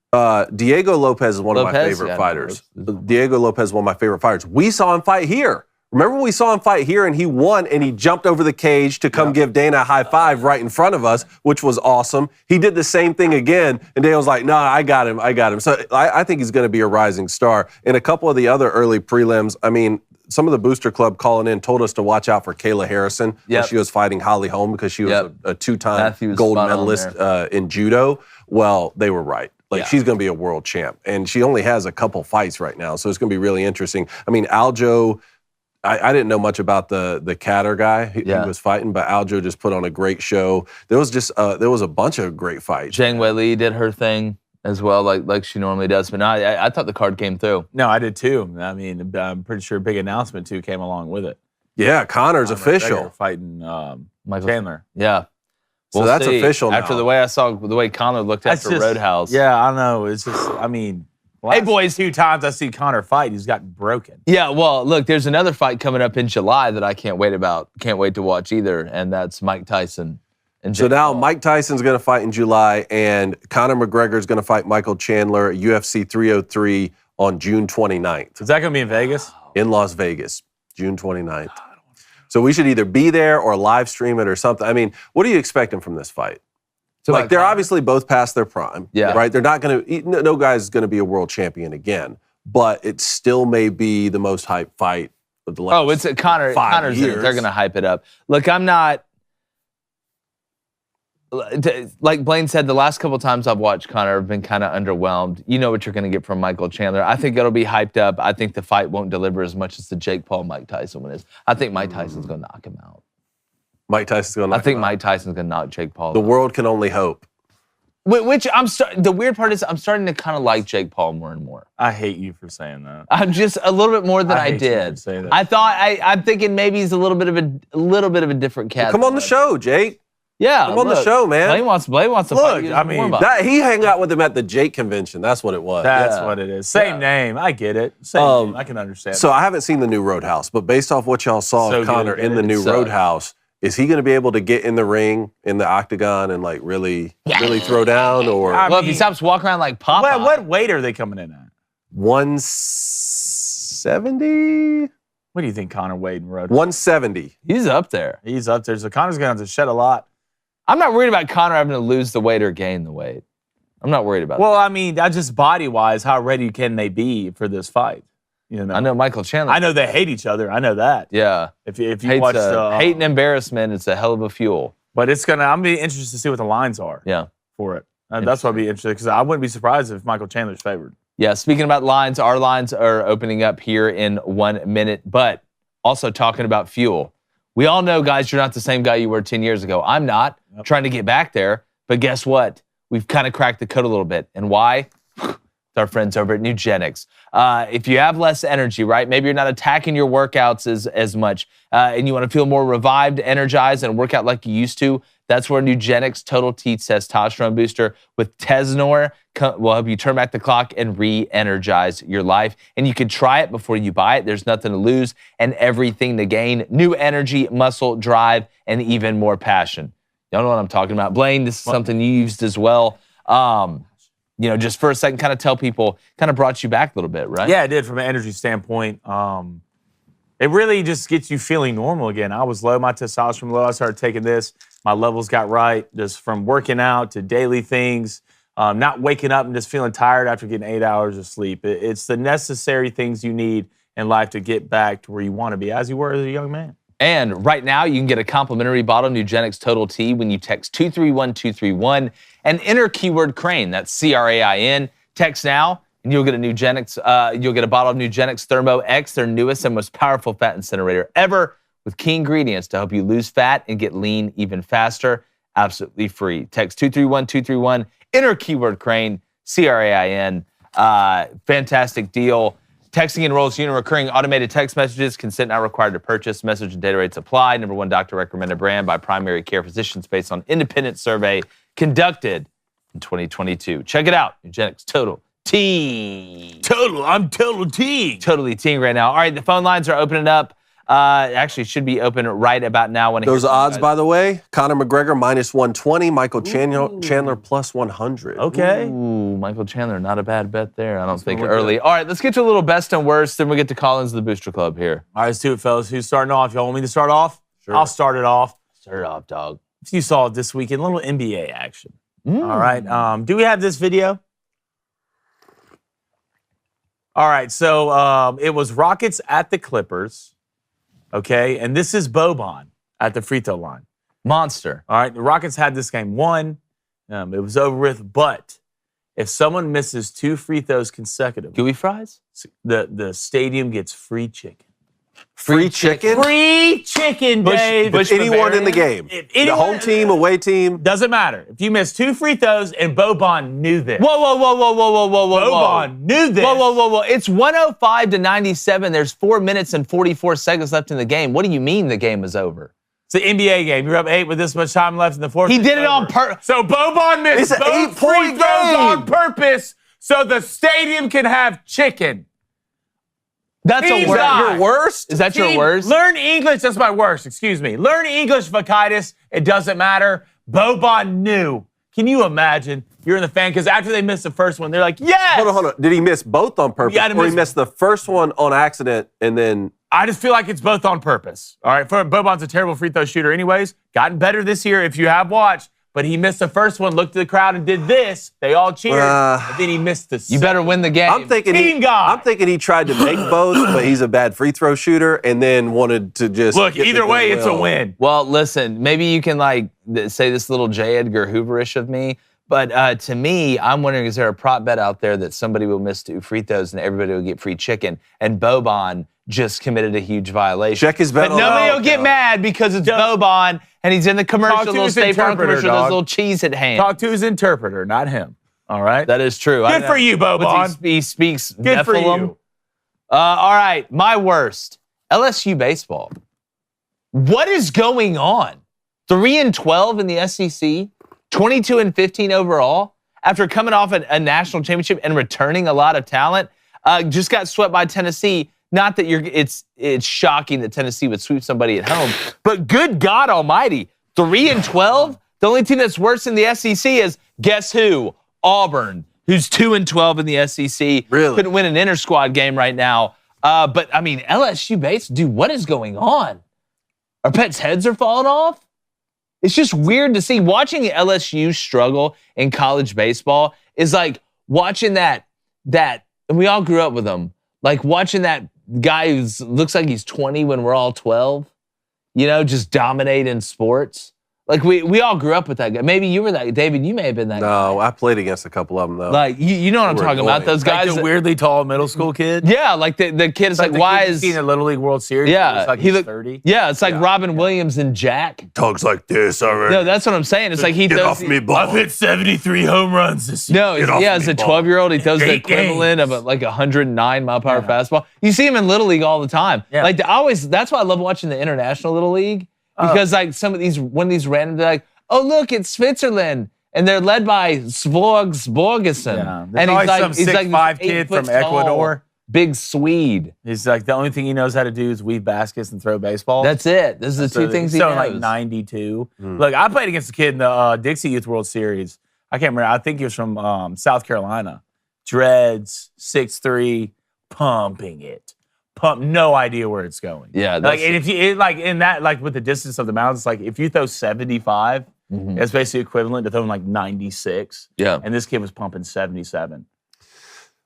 C: Diego Lopez is one of my
A: Lopez?
C: favorite
A: Yeah,
C: fighters.
A: Lopez.
C: Diego Lopez is one of my favorite fighters. We saw him fight here. Remember when we saw him fight here and he won and he jumped over the cage to come give Dana a high five right in front of us, which was awesome. He did the same thing again and Dana was like, "No, I got him. So I think he's going to be a rising star." And a couple of the other early prelims, I mean, some of the Booster Club calling in told us to watch out for Kayla Harrison when she was fighting Holly Holm because she was a two-time gold medalist in judo. Well, they were right. Like, she's going to be a world champ. And she only has a couple fights right now, so it's going to be really interesting. I mean, Aljo, I didn't know much about the Catter guy he was fighting, but Aljo just put on a great show. There was a bunch of great fights.
A: Zhang Weili did her thing as well, like she normally does. But no, I thought the card came through.
B: No, I did too. I mean, I'm pretty sure a big announcement too came along with it.
C: Yeah, Connor's official.
B: Fighting
A: Michael
B: Chandler.
A: Yeah.
C: So that's official now.
A: After the way I saw the way Connor looked after Roadhouse.
B: Yeah, I know. It's just, I mean, hey boys, 2 times I see Connor fight, he's gotten broken.
A: Yeah, well, look, there's another fight coming up in July that I can't wait to watch either, and that's Mike Tyson. And
C: so now Mike Tyson's going to fight in July, and Conor McGregor's going to fight Michael Chandler at UFC 303 on June 29th.
B: Is that going to be in Vegas?
C: In Las Vegas, June 29th. So we should either be there or live stream it or something. I mean, what are you expecting from this fight? So like, they're obviously both past their prime, right? They're not going to, no guy's going to be a world champion again, but it still may be the most hyped fight of the last
A: it's Connor's in it. They're going to hype it up. Look, I'm not, like Blain said, the last couple times I've watched Conor, I've been kind of underwhelmed. You know what you're going to get from Michael Chandler. I think it'll be hyped up. I think the fight won't deliver as much as the Jake Paul-Mike Tyson one is. I think Mike Tyson's going to knock him out.
C: Mike Tyson's going to knock him out? I
A: think Mike Tyson's going to knock Jake Paul out.
C: The world can only hope.
A: Which the weird part is I'm starting to kind of like Jake Paul more and more.
B: I hate you for saying that.
A: I'm just a little bit more than I did. I thought I'm thinking maybe he's a little bit of a different cat.
C: Well, come on the show, Jake.
A: Yeah,
C: come on the show, man.
A: Blain wants to fight you.
B: I mean,
C: he hung out with him at the Jake convention. That's what it was.
B: That's what it is. Same name. I get it. Same name. I can understand.
C: So I haven't seen the new Roadhouse, but based off what y'all saw of Conor in the new Roadhouse, is he going to be able to get in the ring, in the octagon, and like really throw down? Or
A: if he stops walking around like Popeye.
B: What weight are they coming in at?
C: 170.
B: What do you think Conor weighed in Roadhouse?
C: 170.
A: He's up there.
B: He's up there. So Conor's going to have to shed a lot.
A: I'm not worried about Conor having to lose the weight or gain the weight. I'm not worried about that.
B: Well, I mean, just body-wise, how ready can they be for this fight? You know?
A: I know Michael Chandler.
B: I know they hate each other. I know that.
A: Yeah.
B: If you watch
A: hate and embarrassment, it's a hell of a fuel.
B: But I'm gonna be interested to see what the lines are.
A: Yeah.
B: For it. That's why I'd be interested, because I wouldn't be surprised if Michael Chandler's favored.
A: Yeah. Speaking about lines, our lines are opening up here in 1 minute. But also talking about fuel. We all know, guys, you're not the same guy you were 10 years ago. I'm not trying to get back there. But guess what? We've kind of cracked the code a little bit. And why? It's our friends over at Nugenix. If you have less energy, right? Maybe you're not attacking your workouts as much, and you want to feel more revived, energized, and work out like you used to, that's where Nugenix Total T Testosterone Booster with Tesnor will help you turn back the clock and re-energize your life. And you can try it before you buy it. There's nothing to lose and everything to gain. New energy, muscle, drive, and even more passion. Y'all know what I'm talking about. Blain, this is something you used as well. Just for a second, kind of tell people, kind of brought you back a little bit, right?
B: Yeah, it did from an energy standpoint. It really just gets you feeling normal again. I was low, my testosterone low. I started taking this. My levels got right, just from working out to daily things, not waking up and just feeling tired after getting 8 hours of sleep. It's the necessary things you need in life to get back to where you want to be as you were as a young man.
A: And right now, you can get a complimentary bottle of Nugenix Total T when you text 231231 and enter keyword Crain. That's CRAIN. Text now, and you'll get a you'll get a bottle of Nugenix Thermo X, their newest and most powerful fat incinerator ever, with key ingredients to help you lose fat and get lean even faster, absolutely free. Text 231231, enter keyword Crain, CRAIN. Fantastic deal. Texting enrolls you in recurring automated text messages. Consent not required to purchase. Message and data rates apply. #1 doctor recommended brand by primary care physicians based on independent survey conducted in 2022. Check it out. Nugenix Total T.
B: I'm Total T.
A: Totally teeing right now. All right, the phone lines are opening up. Actually, should be open right about now.
C: Those odds, by the way, Conor McGregor -120, Michael Chandler +100.
A: Okay. Ooh, Michael Chandler, not a bad bet there. I don't think early. All right, let's get to a little best and worst, then we'll get to Collins of the Booster Club here.
B: All right, let's do it, fellas. Who's starting off? Y'all want me to start off?
C: Sure.
B: I'll start it off.
A: Start it off, dog.
B: You saw it this weekend, a little NBA action. All right. Do we have this video? All right, so it was Rockets at the Clippers, okay? And this is Boban at the free throw line.
A: Monster.
B: All right, the Rockets had this game won. It was over with, but if someone misses 2 free throws consecutively,
A: Gooey fries?
B: the stadium gets free chicken.
C: Free chicken?
B: Free chicken, Dave.
C: Bush anyone in the game. The home team, away team.
B: Doesn't matter. If you miss 2 free throws, and Boban knew this.
A: Whoa.
B: Boban knew this.
A: Whoa. It's 105-97. There's 4 minutes and 44 seconds left in the game. What do you mean the game is over?
B: It's an NBA game. You're up 8 with this much time left in the fourth.
A: He did it on purpose.
B: So Boban missed
C: It's an
B: both free
C: 8-point
B: throws
C: game.
B: on purpose so the stadium can have chicken.
A: That's
B: He's
A: a word.
B: not.
C: Your worst?
A: Is that your
B: Team,
A: worst?
B: Learn English. That's my worst. Excuse me. Learn English, Vakitis. It doesn't matter. Boban knew. Can you imagine? You're in the fan because after they missed the first one, they're like, yes!
C: Hold on. Did he miss both on purpose?
B: Yeah,
C: Or he missed the first one on accident and then...
B: I just feel like it's both on purpose. All right, Boban's a terrible free throw shooter anyways. Gotten better this year if you have watched. But he missed the first one, looked at the crowd and did this. They all cheered. But then he missed the second.
A: You better win the game.
C: I'm thinking he tried to make both, but he's a bad free throw shooter and then wanted to just...
B: Look,
C: get
B: either
C: the
B: way, it's a
C: goodwill.
B: win.
A: Well, listen, maybe you can say this little J. Edgar Hooverish of me, but to me, I'm wondering, is there a prop bet out there that somebody will miss 2 free throws and everybody will get free chicken, and Boban just committed a huge violation?
C: Check his bet.
A: But nobody will get mad because it's Boban and he's in the commercial,
B: Talk to
A: little
B: his
A: State Farm
B: interpreter,
A: commercial,
B: dog.
A: those little cheese at hand.
B: Talk to his interpreter, not him. All right?
A: That is true.
B: Good for you, Boban.
A: He speaks
B: Good for
A: Nephilim.
B: you.
A: All right, my worst. LSU baseball. What is going on? 3-12 in the SEC, 22-15 overall. After coming off a national championship and returning a lot of talent, just got swept by Tennessee. Not that it's shocking that Tennessee would sweep somebody at home, but good God Almighty, 3-12. The only team that's worse in the SEC is guess who? Auburn, who's 2-12 in the SEC.
C: Really?
A: Couldn't win an inter-squad game right now. But I mean, LSU base, dude, what is going on? Our pets' heads are falling off. It's just weird to see. Watching LSU struggle in college baseball is like watching that, and we all grew up with them, like watching that guy who looks like he's 20 when we're all 12, just dominate in sports. Like we all grew up with that guy. Maybe you were that, David, you may have been that guy.
C: No, I played against a couple of them, though.
A: Like, you know what I'm
C: We're
A: talking about?
C: annoying.
A: Those guys.
B: Like the weirdly tall middle school kid.
A: Yeah, like the kid is like,
B: the
A: why
B: kid you
A: is...
B: see in the Little League World Series?
A: Yeah,
B: Looks like
A: he
B: he's
A: look-
B: 30.
A: Yeah, it's like Robin Williams and Jack.
C: Talks like this already.
A: No, that's what I'm saying. It's like he
C: Get
A: throws...
C: off me, ball.
B: I've hit 73 home runs this year.
A: No,
C: Get off
A: as
C: me,
A: a
C: ball.
A: 12-year-old, he throws the
B: 8
A: equivalent
B: games.
A: of like 109 mile-per-hour fastball. You see him in Little League all the time.
B: Yeah.
A: Like that's why I love watching the International Little League, because like one of these random, they're like, oh look, it's Switzerland, and they're led by Sporgesson.
B: Yeah. There's
A: And
B: always some
A: he's like
B: 6'5"
A: this
B: kid from
A: 8-foot tall,
B: Ecuador.
A: big Swede.
B: He's like, the only thing he knows how to do is weave baskets and throw baseballs.
A: That's it. Those are the two things he
B: so
A: knows.
B: like 92. Look, I played against a kid in the Dixie Youth World Series. I can't remember. I think he was from South Carolina. Dreads, 6'3", pumping it. No idea where it's going.
A: Yeah,
B: like, and if you with the distance of the mountains, it's like if you throw 75, it's basically equivalent to throwing like 96.
A: Yeah.
B: And this kid was pumping 77.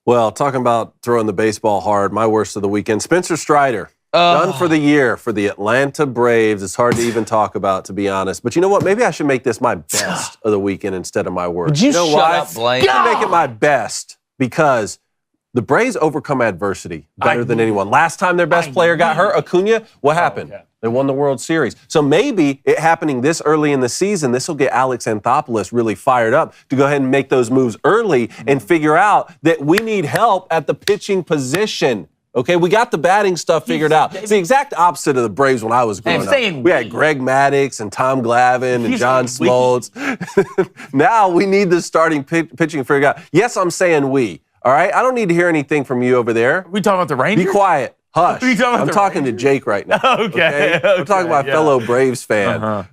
C: Well, talking about throwing the baseball hard, my worst of the weekend, Spencer Strider. Done for the year for the Atlanta Braves. It's hard to even talk about, to be honest. But you know what? Maybe I should make this my best of the weekend instead of my worst.
A: Would you
C: know
A: shut
C: why?
A: up, Blain?
C: I should make it my best because the Braves overcome adversity better than anyone. Last time their best player got hurt, Acuna, what happened?
B: okay.
C: They won the World Series. So maybe it happening this early in the season, this will get Alex Anthopoulos really fired up to go ahead and make those moves early and figure out that we need help at the pitching position. Okay, we got the batting stuff figured out. It's the exact opposite of the Braves when I was growing up.
B: saying
C: We had Greg Maddux and Tom Glavine and John
B: saying
C: Smoltz. Now we need the starting pitching figured out. Yes, I'm saying we. All right, I don't need to hear anything from you over there.
B: We talking about the Rangers?
C: Be quiet. Hush.
B: Are you talking about
C: I'm
B: the
C: talking to Jake right now.
B: Okay,
C: I'm talking about
B: yeah.
C: fellow Braves fan.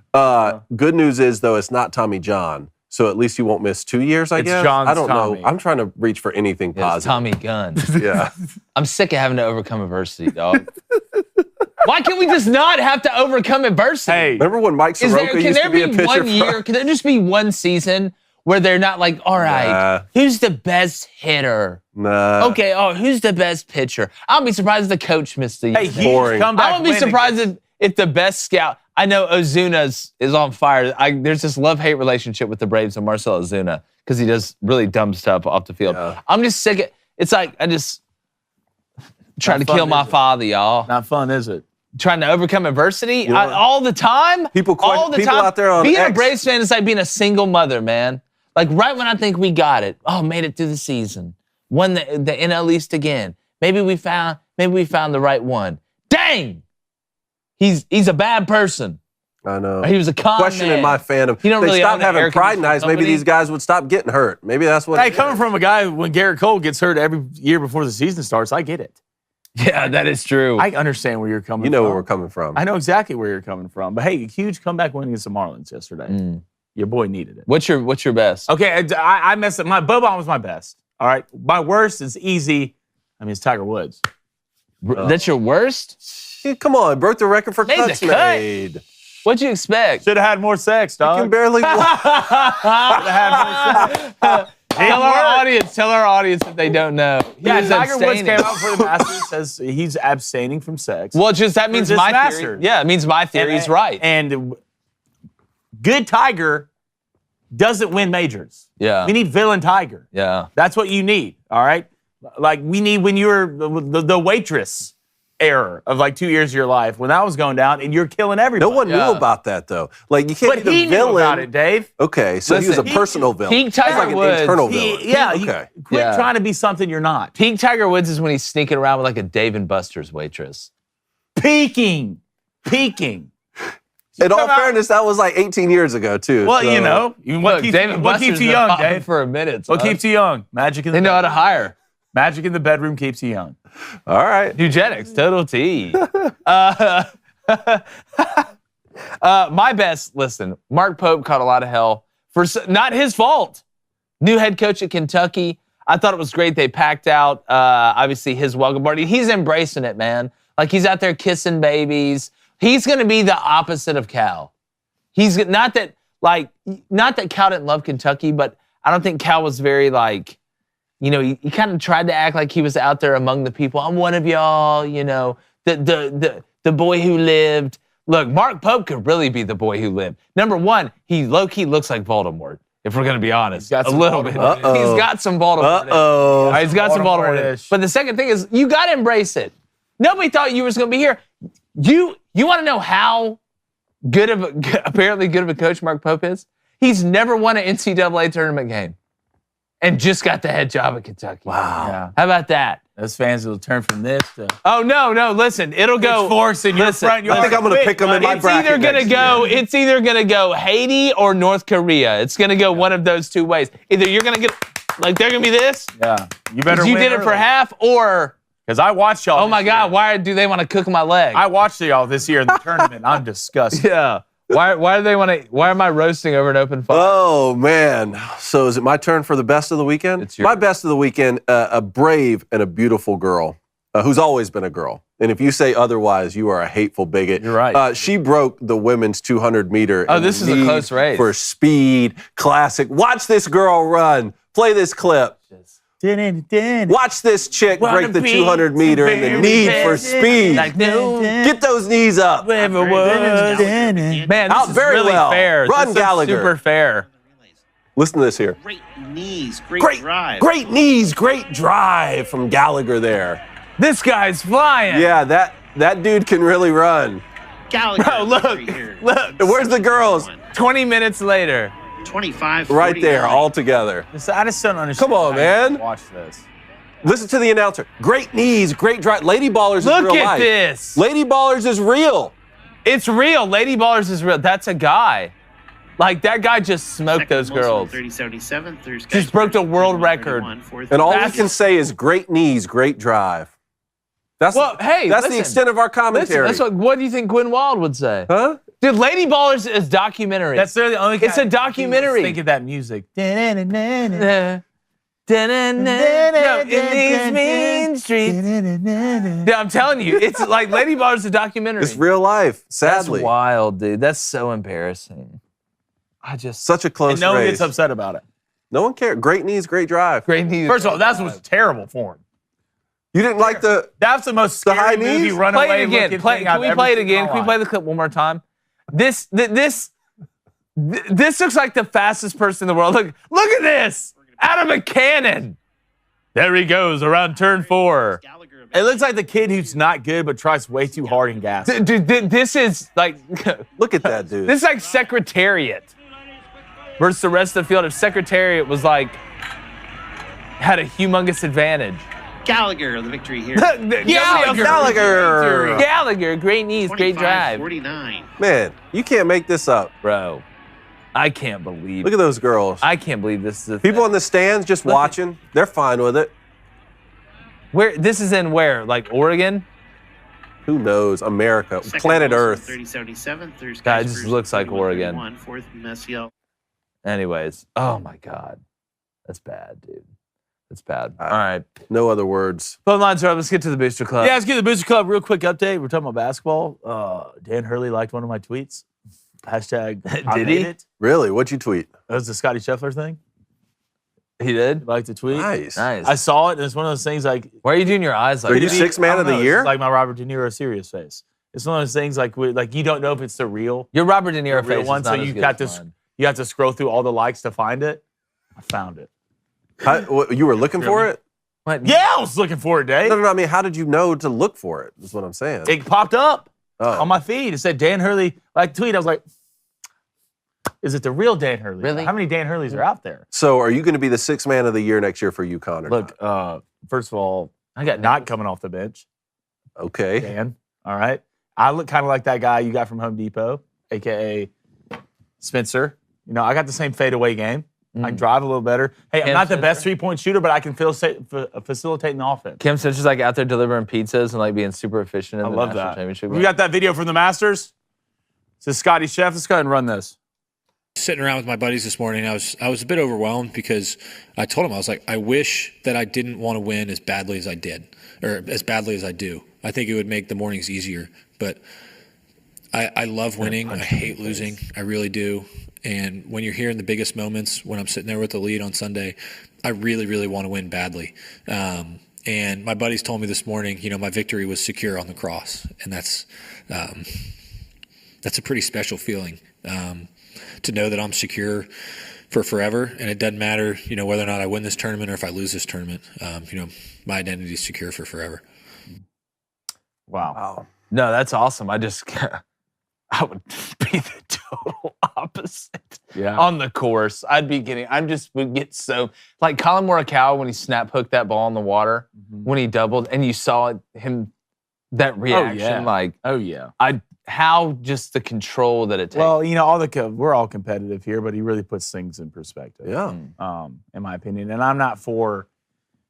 C: Good news is, though, it's not Tommy John. So at least you won't miss 2 years, I
B: It's
C: guess.
B: John's
C: I don't
B: Tommy.
C: know. I'm trying to reach for anything
A: It's
C: positive.
A: Tommy Gunn.
C: Yeah.
A: I'm sick of having to overcome adversity, dog. Why can't we just not have to overcome adversity?
B: Hey,
C: Remember when Mike Soroka
A: Can
C: used
A: there
C: to be
A: be
C: a pitcher
A: one year? Can there just be one season where they're not like, all right,
C: Nah.
A: who's the best hitter?
C: Nah.
A: Okay, who's the best pitcher? I won't be surprised if the coach missed the year.
B: Hey, huge
C: Boring.
B: comeback
A: I won't be
B: win
A: surprised
B: against-
A: if the best scout. I know Ozuna's is on fire. There's this love-hate relationship with the Braves and Marcell Ozuna because he does really dumb stuff off the field.
C: Yeah.
A: I'm just sick of it's like I just trying to
B: Not fun,
A: kill my
B: is it?
A: father, y'all.
B: Not fun, is it?
A: Trying to overcome adversity
C: know what?
A: all the time.
C: People
A: all the
C: people
A: time.
C: out there on
A: being a
C: X-
A: Braves fan is like being a single mother, man. Like right when I think we got it, made it through the season, won the NL East again. Maybe we found the right one. Dang, he's a bad person.
C: I know.
A: He was a con
C: Questioning
A: man.
C: my fandom.
A: You don't
C: They
A: really
C: stopped
A: own an
C: having
A: air
C: pride
A: conditioning
C: nights. Maybe
A: company.
C: these guys would stop getting hurt. Maybe that's what.
B: Hey,
C: it is.
B: coming from a guy when Garrett Cole gets hurt every year before the season starts, I get it.
A: Yeah, that is true.
B: I understand where you're coming from.
C: You know where we're coming from.
B: I know exactly where you're coming from. But hey, huge comeback win against the Marlins yesterday. Your boy needed it.
A: What's your best?
B: Okay, I messed up. My Bobon was my best. All right. My worst is easy. I mean, it's Tiger Woods.
A: That's your worst?
C: Yeah, come on, broke the record for
A: Made the
C: cuts
A: cut.
C: made.
A: What'd you expect?
B: Should have had more sex,
C: You
B: dog.
C: can barely walk.
A: Tell our audience if they don't know. He
B: Yeah,
A: was
B: Tiger Woods
A: abstaining.
B: came out for the Masters, says he's abstaining from sex.
A: Well, just that means
B: this
A: my
B: Masters.
A: theory. Yeah, it means my theory's right.
B: And good Tiger doesn't win majors.
A: Yeah.
B: We need villain Tiger.
A: Yeah.
B: That's what you need, all right? Like, we need when you're the waitress error of like 2 years of your life, when that was going down, and you're killing everybody.
C: No one
A: Yeah.
C: knew about that though. Like you can't
B: But
C: be
B: he
C: the
B: knew
C: villain.
B: about it, Dave.
C: Okay, so he was a
A: Listen,
C: personal villain.
A: peak
C: He's
A: Tiger
C: like an
A: Woods.
C: internal villain. Okay.
B: Quit
A: Yeah.
B: trying to be something you're not.
A: Peak Tiger Woods is when he's sneaking around with like a Dave and Buster's waitress.
B: Peaking.
C: In all
B: Come out-
C: fairness, that was like 18 years ago too.
B: Well,
C: so-
B: you know, what
A: Look,
B: keeps,
A: Dave and
B: what
A: Buster's
B: keeps you
A: been
B: young,
A: popping
B: Dave?
A: for a minute.
B: What
A: son.
B: keeps you young? Magic in the
A: They know how to
B: bedroom.
A: hire.
B: Magic in the bedroom keeps you young.
C: All right.
A: Nugenix Total T. My best, listen, Mark Pope caught a lot of hell for not his fault. New head coach at Kentucky. I thought it was great they packed out, obviously, his welcome party. He's embracing it, man. Like, he's out there kissing babies. He's going to be the opposite of Cal. He's not that Cal didn't love Kentucky, but I don't think Cal was very, like, you know, he kind of tried to act like he was out there among the people. I'm one of y'all, you know, the boy who lived. Look, Mark Pope could really be the boy who lived. Number one, he low-key looks like Voldemort, if we're going to be honest.
B: got
A: A
B: some
A: little bit.
B: Voldemort.
C: Uh-oh.
A: He's got some Voldemort. in it.
C: Uh-oh.
A: He's got some Voldemort in it.
B: Voldemort-ish.
A: But the second thing is, you got to embrace it. Nobody thought you was going to be here. You want to know how apparently good of a coach Mark Pope is? He's never won an NCAA tournament game and just got the head job at Kentucky.
C: Wow.
B: Yeah.
A: How about that?
B: Those fans will turn from this to
A: Oh, no, listen, it'll go.
B: pitchforks in your
A: Listen,
B: front
C: I think I'm going to pick him in my
A: It's
C: bracket.
A: either gonna
C: next
A: go.
C: year.
A: It's either gonna go Haiti or North Korea. It's gonna go one of those two ways. Either you're gonna get like they're gonna be this.
B: Yeah. You better
A: You
B: win
A: did it for
B: early.
A: half, or
B: Because I watched y'all.
A: oh my
B: this
A: God,
B: year.
A: why do they want to cook my leg?
B: I watched y'all this year in the tournament. I'm disgusted.
A: Yeah. Why do they want to? Why am I roasting over an open fire?
C: Oh man! So is it my turn for the best of the weekend?
A: It's your
C: My best of the weekend. A brave and a beautiful girl who's always been a girl. And if you say otherwise, you are a hateful bigot.
B: You're right.
C: She broke the women's 200 meter.
A: Oh,
C: in
A: this
C: the
A: is a
C: need
A: close race.
C: for speed. Classic. Watch this girl run. Play this clip. Watch this chick break the 200 meter in the need for speed.
A: Like, no.
C: Get those knees up.
A: Man, this
C: Out
A: is
C: very
A: really
C: well.
A: fair.
C: Run,
A: This is
C: Gallagher.
A: super fair.
C: Listen to this here.
E: Great knees, great drive.
C: Great knees, great drive from Gallagher there.
A: This guy's flying.
C: Yeah, that dude can really run.
E: Gallagher,
A: Bro, look,
E: victory here.
A: look.
C: Where's the girls?
A: 20 minutes later.
E: 25,
C: Right
E: 49.
C: there, all together.
B: I just don't understand.
C: Come on,
B: how you
C: man.
B: Watch this.
C: Listen to the announcer. Great knees, great drive. Lady Ballers is
A: Look
C: real
A: at
C: life.
A: this.
C: Lady Ballers is real.
A: It's real. Lady Ballers is real. That's a guy. Like, that guy just smoked
E: Second
A: those
E: most in
A: girls.
E: 30-77, third
A: Just broke the world record.
C: And all we
A: That's-
C: can say is great knees, great drive. That's
A: Well, hey,
C: that's the
A: listen.
C: extent of our
A: Listen,
C: commentary.
A: that's what do you think Gwen Wild would say?
C: Huh?
A: Dude, Lady Ballers is documentary.
B: That's the only.
A: It's a documentary.
B: Think of that music.
A: No, in these mean streets. Yeah, I'm telling you, it's like Lady Ballers is a documentary.
C: It's real life,
A: That's
C: sadly.
A: wild, dude. That's so embarrassing. I just
C: Such a close
B: And no one
C: race.
B: gets upset about it.
C: No one cared. Great knees, great drive.
A: Great knees.
B: First of all, that was terrible for him.
C: You didn't like the...
B: That's the most
C: The high
B: scary movie
C: knees?
B: runaway
A: Play it again.
B: looking
A: Play,
B: thing
A: can
B: I've
A: we
B: ever
A: play it
B: seen in
A: again?
B: my
A: Can we play
B: life.
A: the clip one more time? This looks like the fastest person in the world. Look at this. Out of a cannon.
B: There he goes around turn 4.
E: Gallagher.
B: It looks like the kid who's not good but tries way too hard in gas.
A: Dude, this is like
C: Look at that, dude.
A: this is like Secretariat versus the rest of the field. If Secretariat was like had a humongous advantage.
E: Gallagher, the victory here.
A: Gallagher, great knees, great drive.
E: 49.
C: Man, you can't make this up.
A: Bro, I can't believe
C: Look at those girls.
A: I can't believe this is a
C: People in the stands just watching. They're fine with it.
A: Where this is in where? Like Oregon?
C: Who knows? America.
E: Second
C: Planet
E: Wilson,
C: Earth.
E: 30-77. Third,
A: God, it
E: Sky
A: just looks like Oregon.
E: 31. Fourth, Messiel.
A: Anyways, oh my God. That's bad, dude. That's bad. All right.
C: No other words.
A: Phone lines are up. Let's get to the Booster Club.
B: Yeah, let's get the Booster Club. Real quick update. We're talking about basketball. Dan Hurley liked one of my tweets. Hashtag I
A: Did
B: made
A: he?
B: it.
C: Really? What'd you tweet?
B: That was the Scottie Scheffler thing.
A: He did?
B: Liked the tweet.
C: Nice.
A: Nice.
B: I saw it, and it's one of those things like
A: Why are you doing your eyes like
C: Are you
A: that?
C: sixth man
B: I
C: of
B: don't
C: the
B: know,
C: year?
B: It's like my Robert De Niro serious face. It's one of those things like you don't know if it's the real
A: Your Robert De Niro face
B: one,
A: is
B: so
A: not as
B: you
A: good
B: got
A: as
B: to
A: mine.
B: you have to scroll through all the likes to find it. I found it.
C: You were looking for it?
A: What?
B: Yeah, I was looking for it, Dave.
C: No. I mean, how did you know to look for it? Is what I'm saying.
B: It popped up
C: Oh.
B: on my feed. It said Dan Hurley like tweet. I was like, is it the real Dan Hurley?
A: Really?
B: How many Dan Hurleys are out there?
C: So, are you going to be the sixth man of the year next year for UConn? Or
B: Look,
C: not?
B: first of all, I got not coming off the bench.
C: Okay.
B: Dan, all right. I look kind of like that guy you got from Home Depot, aka Spencer. You know, I got the same fadeaway game. I can drive a little better. Hey, I'm
A: Cam
B: not the best
A: Spencer?
B: 3-point shooter, but I can facilitate the offense.
A: Kim Spencer's like out there delivering pizzas and like being super efficient in
B: I
A: the
B: love
A: national
B: that.
A: championship.
B: We got that video from the Masters. This is Scottie Scheffler. Let's go ahead and run this.
F: Sitting around with my buddies this morning, I was a bit overwhelmed because I told them, I was like, I wish that I didn't want to win as badly as I did, or as badly as I do. I think it would make the mornings easier, but I love winning. I hate losing. I really do. And when you're here in the biggest moments, when I'm sitting there with the lead on Sunday, I really, really want to win badly. And my buddies told me this morning, you know, my victory was secure on the cross, and that's a pretty special feeling. To know that I'm secure for forever, and it doesn't matter, you know, whether or not I win this tournament or if I lose this tournament. You know, my identity is secure for forever.
B: Wow.
A: No, that's awesome. I would be the total opposite.
B: Yeah.
A: On the course, would get so like Colin Morikawa when he snap hooked that ball in the water when he doubled, and you saw him that reaction.
B: Oh yeah.
A: How just the control that it takes.
B: Well, you know, we're all competitive here, but he really puts things in perspective.
C: Yeah.
B: In my opinion. And I'm not for,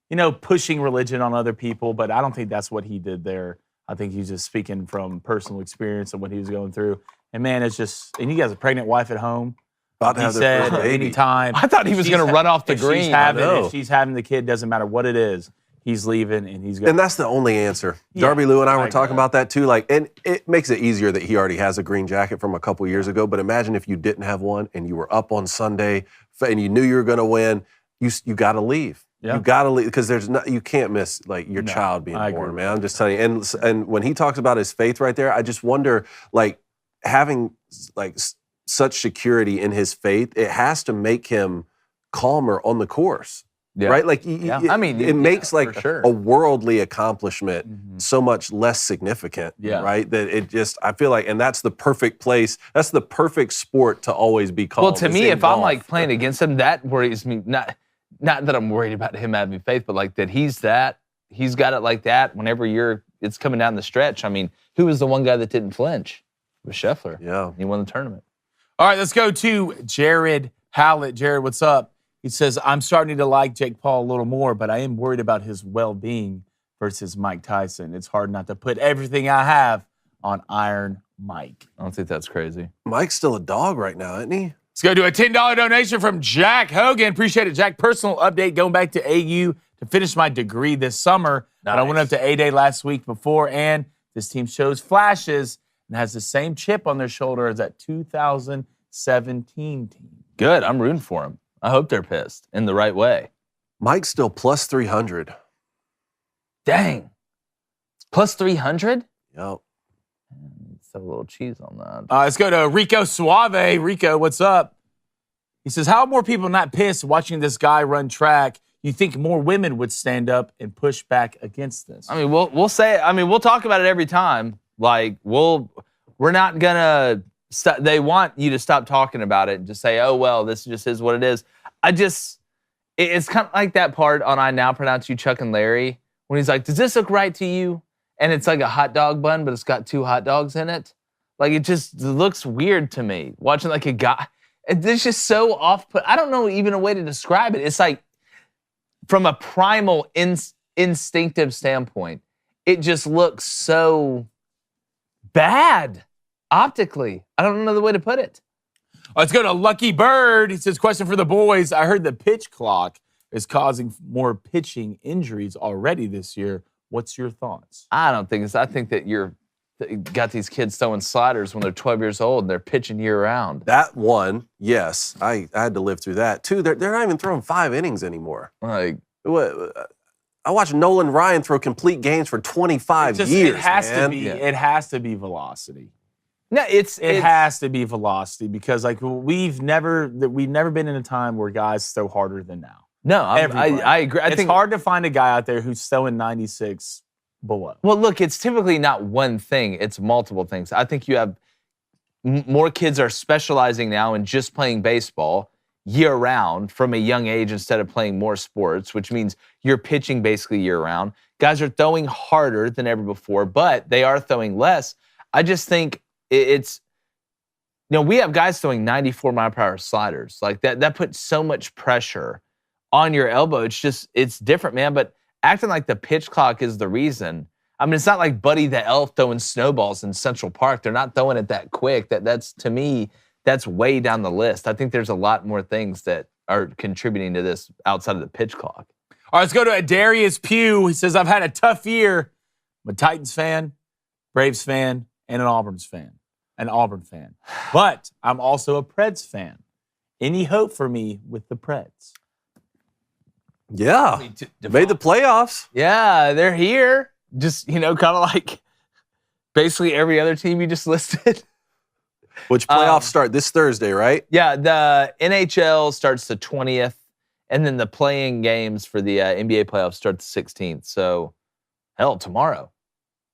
B: you know, pushing religion on other people, but I don't think that's what he did there. I think he's just speaking from personal experience and what he was going through. And man, it's just, and he has a pregnant wife at home.
C: About to
B: He
C: have their
B: said
C: first baby.
B: anytime.
A: I thought he was going to run off the
B: if
A: green.
B: She's having,
C: I know.
B: if she's having the kid, doesn't matter what it is. He's leaving and he's going.
C: And that's the only answer.
B: Yeah,
C: Darby Lou and I were
B: I
C: talking
B: agree.
C: about that too. Like, and it makes it easier that he already has a green jacket from a couple years ago. But imagine if you didn't have one and you were up on Sunday and you knew you were going to win. You got to leave.
B: Yeah.
C: You got to leave because you can't miss like your child being
B: I
C: born,
B: agree.
C: man. I'm just telling you. And when he talks about his faith right there, I just wonder, like, having like such security in his faith, it has to make him calmer on the course.
A: Yeah.
C: Right? Like,
A: I mean,
C: it makes
A: for
C: like
A: sure.
C: a worldly accomplishment so much less significant.
B: Yeah.
C: Right? That it just, I feel like, and that's the perfect place. That's the perfect sport to always be called.
A: Well, to me, if I'm like playing against him, that worries me. Not that I'm worried about him having faith, but like that he's got it like that whenever it's coming down the stretch. I mean, who was the one guy that didn't flinch? It was Scheffler.
C: Yeah.
A: He won the tournament.
B: All right, let's go to Jared Hallett. Jared, what's up? He says, I'm starting to like Jake Paul a little more, but I am worried about his well-being versus Mike Tyson. It's hard not to put everything I have on Iron Mike.
A: I don't think that's crazy.
C: Mike's still a dog right now, isn't he?
B: Let's go to a $10 donation from Jack Hogan. Appreciate it, Jack. Personal update, going back to AU to finish my degree this summer. But I went up to A-Day last week before, and this team shows flashes and has the same chip on their shoulder as that 2017 team.
A: Good. I'm rooting for him. I hope they're pissed in the right way.
C: Mike's still plus 300.
A: Dang. Plus 300?
C: Yep.
A: Let's have a little cheese on that.
B: Let's go to Rico Suave. Rico, what's up? He says, how are more people not pissed watching this guy run track? You think more women would stand up and push back against this?
A: I mean, we'll say. I mean, we'll talk about it every time. Like, we're not gonna. They want you to stop talking about it and just say, "Oh well, this just is what it is." It's kind of like that part on "I Now Pronounce You Chuck and Larry" when he's like, "Does this look right to you?" And it's like a hot dog bun, but it's got 2 hot dogs in it. Like, it just looks weird to me watching like a guy. It's just so off-put. I don't know even a way to describe it. It's like, from a primal instinctive standpoint, it just looks so bad optically. I don't know the way to put it.
B: Let's go to Lucky Bird. He says, question for the boys. I heard the pitch clock is causing more pitching injuries already this year. What's your thoughts?
A: I don't think it's. I think that you got these kids throwing sliders when they're 12 years old and they're pitching year round.
C: That one, yes, I had to live through that. 2, they're not even throwing 5 innings anymore.
A: Like,
C: I watched Nolan Ryan throw complete games for 25 years.
B: It has
C: man.
B: to be. Yeah. It has to be velocity.
A: no, it
B: has to be velocity because like we've never been in a time where guys throw harder than now.
A: No, I agree. I
B: it's
A: think
B: hard to find a guy out there who's throwing 96 below.
A: Well, look, it's typically not one thing. It's multiple things. I think you have more kids are specializing now in just playing baseball year-round from a young age instead of playing more sports, which means you're pitching basically year-round. Guys are throwing harder than ever before, but they are throwing less. I just think it's, we have guys throwing 94-mile-per-hour sliders. Like that puts so much pressure on your elbow. It's different, man, but acting like the pitch clock is the reason. I mean, it's not like Buddy the Elf throwing snowballs in Central Park. They're not throwing it that quick. That's to me, that's way down the list. I think there's a lot more things that are contributing to this outside of the pitch clock.
B: All right, let's go to Darius Pugh. He says, I've had a tough year. I'm a Titans fan, Braves fan, and an Auburn fan. But I'm also a Preds fan. Any hope for me with the Preds?
C: Yeah, made the playoffs.
A: Yeah, they're here. Just, kind of like basically every other team you just listed.
C: Which playoffs start this Thursday, right?
A: Yeah, the NHL starts the 20th, and then the playing games for the NBA playoffs start the 16th. So, hell, tomorrow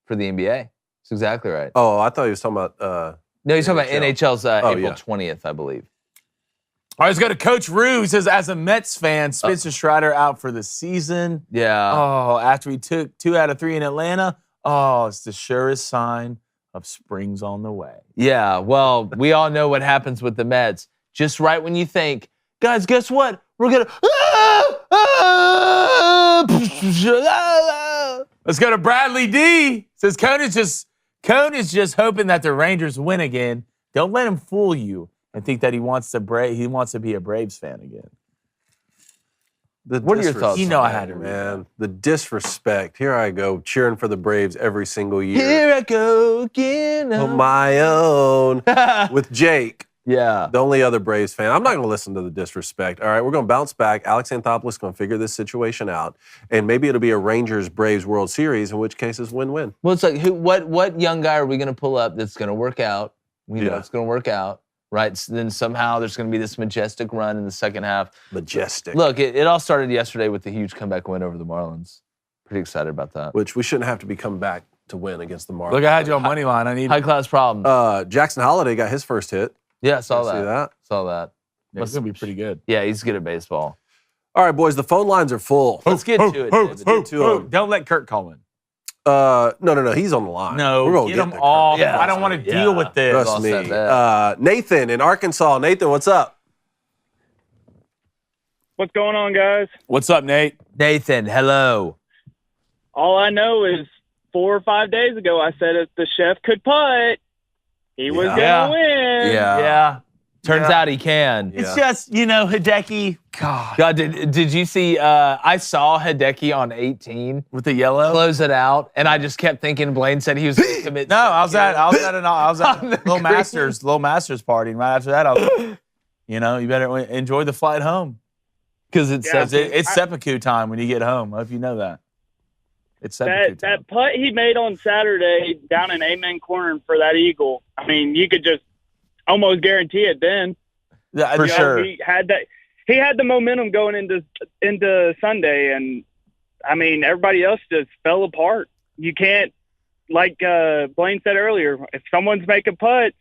A: for the NBA. That's exactly right.
C: Oh, I thought he was talking about...
A: no, he's talking about NHL's April
C: yeah.
A: 20th, I believe.
B: All right, let's go to Coach Rue. He says, as a Mets fan, Spencer Strider out for the season.
A: Yeah.
B: Oh, after he took 2 out of 3 in Atlanta. Oh, it's the surest sign of spring's on the way.
A: Yeah, well, we all know what happens with the Mets. Just right when you think, guys, guess what? We're going to...
B: Let's go to Bradley D. Says, Cone is just hoping that the Rangers win again. Don't let him fool you and think that he wants to be a Braves fan again.
A: What are your thoughts?
B: You know I had to read
C: man. The disrespect. Here I go, cheering for the Braves every single year.
A: Here I go again.
C: On my own. With Jake.
A: Yeah.
C: The only other Braves fan. I'm not going to listen to the disrespect. All right, we're going to bounce back. Alex Anthopoulos is going to figure this situation out. And maybe it'll be a Rangers-Braves World Series, in which case it's win-win.
A: Well, it's like, what young guy are we going to pull up that's going to work out? We know it's going to work out, right? So then somehow there's going to be this majestic run in the second half.
C: Majestic.
A: Look, it all started yesterday with the huge comeback win over the Marlins. Pretty excited about that.
C: Which we shouldn't have to be coming back to win against the Marlins.
B: Look, I had you on money line. I need
A: high-class problem.
C: Jackson Holliday got his first hit.
A: Yeah, saw that.
C: See that?
A: Saw that.
B: Yeah, it's going to be pretty good.
A: Yeah, he's good at baseball.
C: All right, boys, the phone lines are full.
A: Let's get to it, David.
C: Get to 'em.
B: Don't let Kurt call in.
C: No, he's on the line.
B: No,
C: we're gonna
B: get
C: get
B: him
C: to
B: off.
C: Kurt.
B: I don't want to deal with this.
C: Trust
A: Lost
C: me.
A: that bet.
C: Nathan in Arkansas. Nathan, what's up?
G: What's going on, guys?
B: What's up, Nate?
A: Nathan, hello.
G: All I know is 4 or 5 days ago, I said if the chef could putt, he was going to win.
A: Yeah. Turns out he can.
B: It's just, Hideki.
A: God, did you see? I saw Hideki on 18
B: With the yellow?
A: close it out, and I just kept thinking Blain said he was going to commit.
B: No, I was at
A: On the
B: Little Masters party, and right after that, I was like, you better enjoy the flight home.
A: Because it
G: Yeah.
A: says
B: It's seppuku time when you get home. I hope you know that. It's seppuku time.
G: That putt he made on Saturday down in Amen Corner for that eagle, I mean, you could just almost guarantee it then.
B: Yeah,
A: For
G: You know,
A: sure.
G: He had the momentum going into Sunday, and I mean, everybody else just fell apart. You can't, like Blain said earlier, if someone's making putts,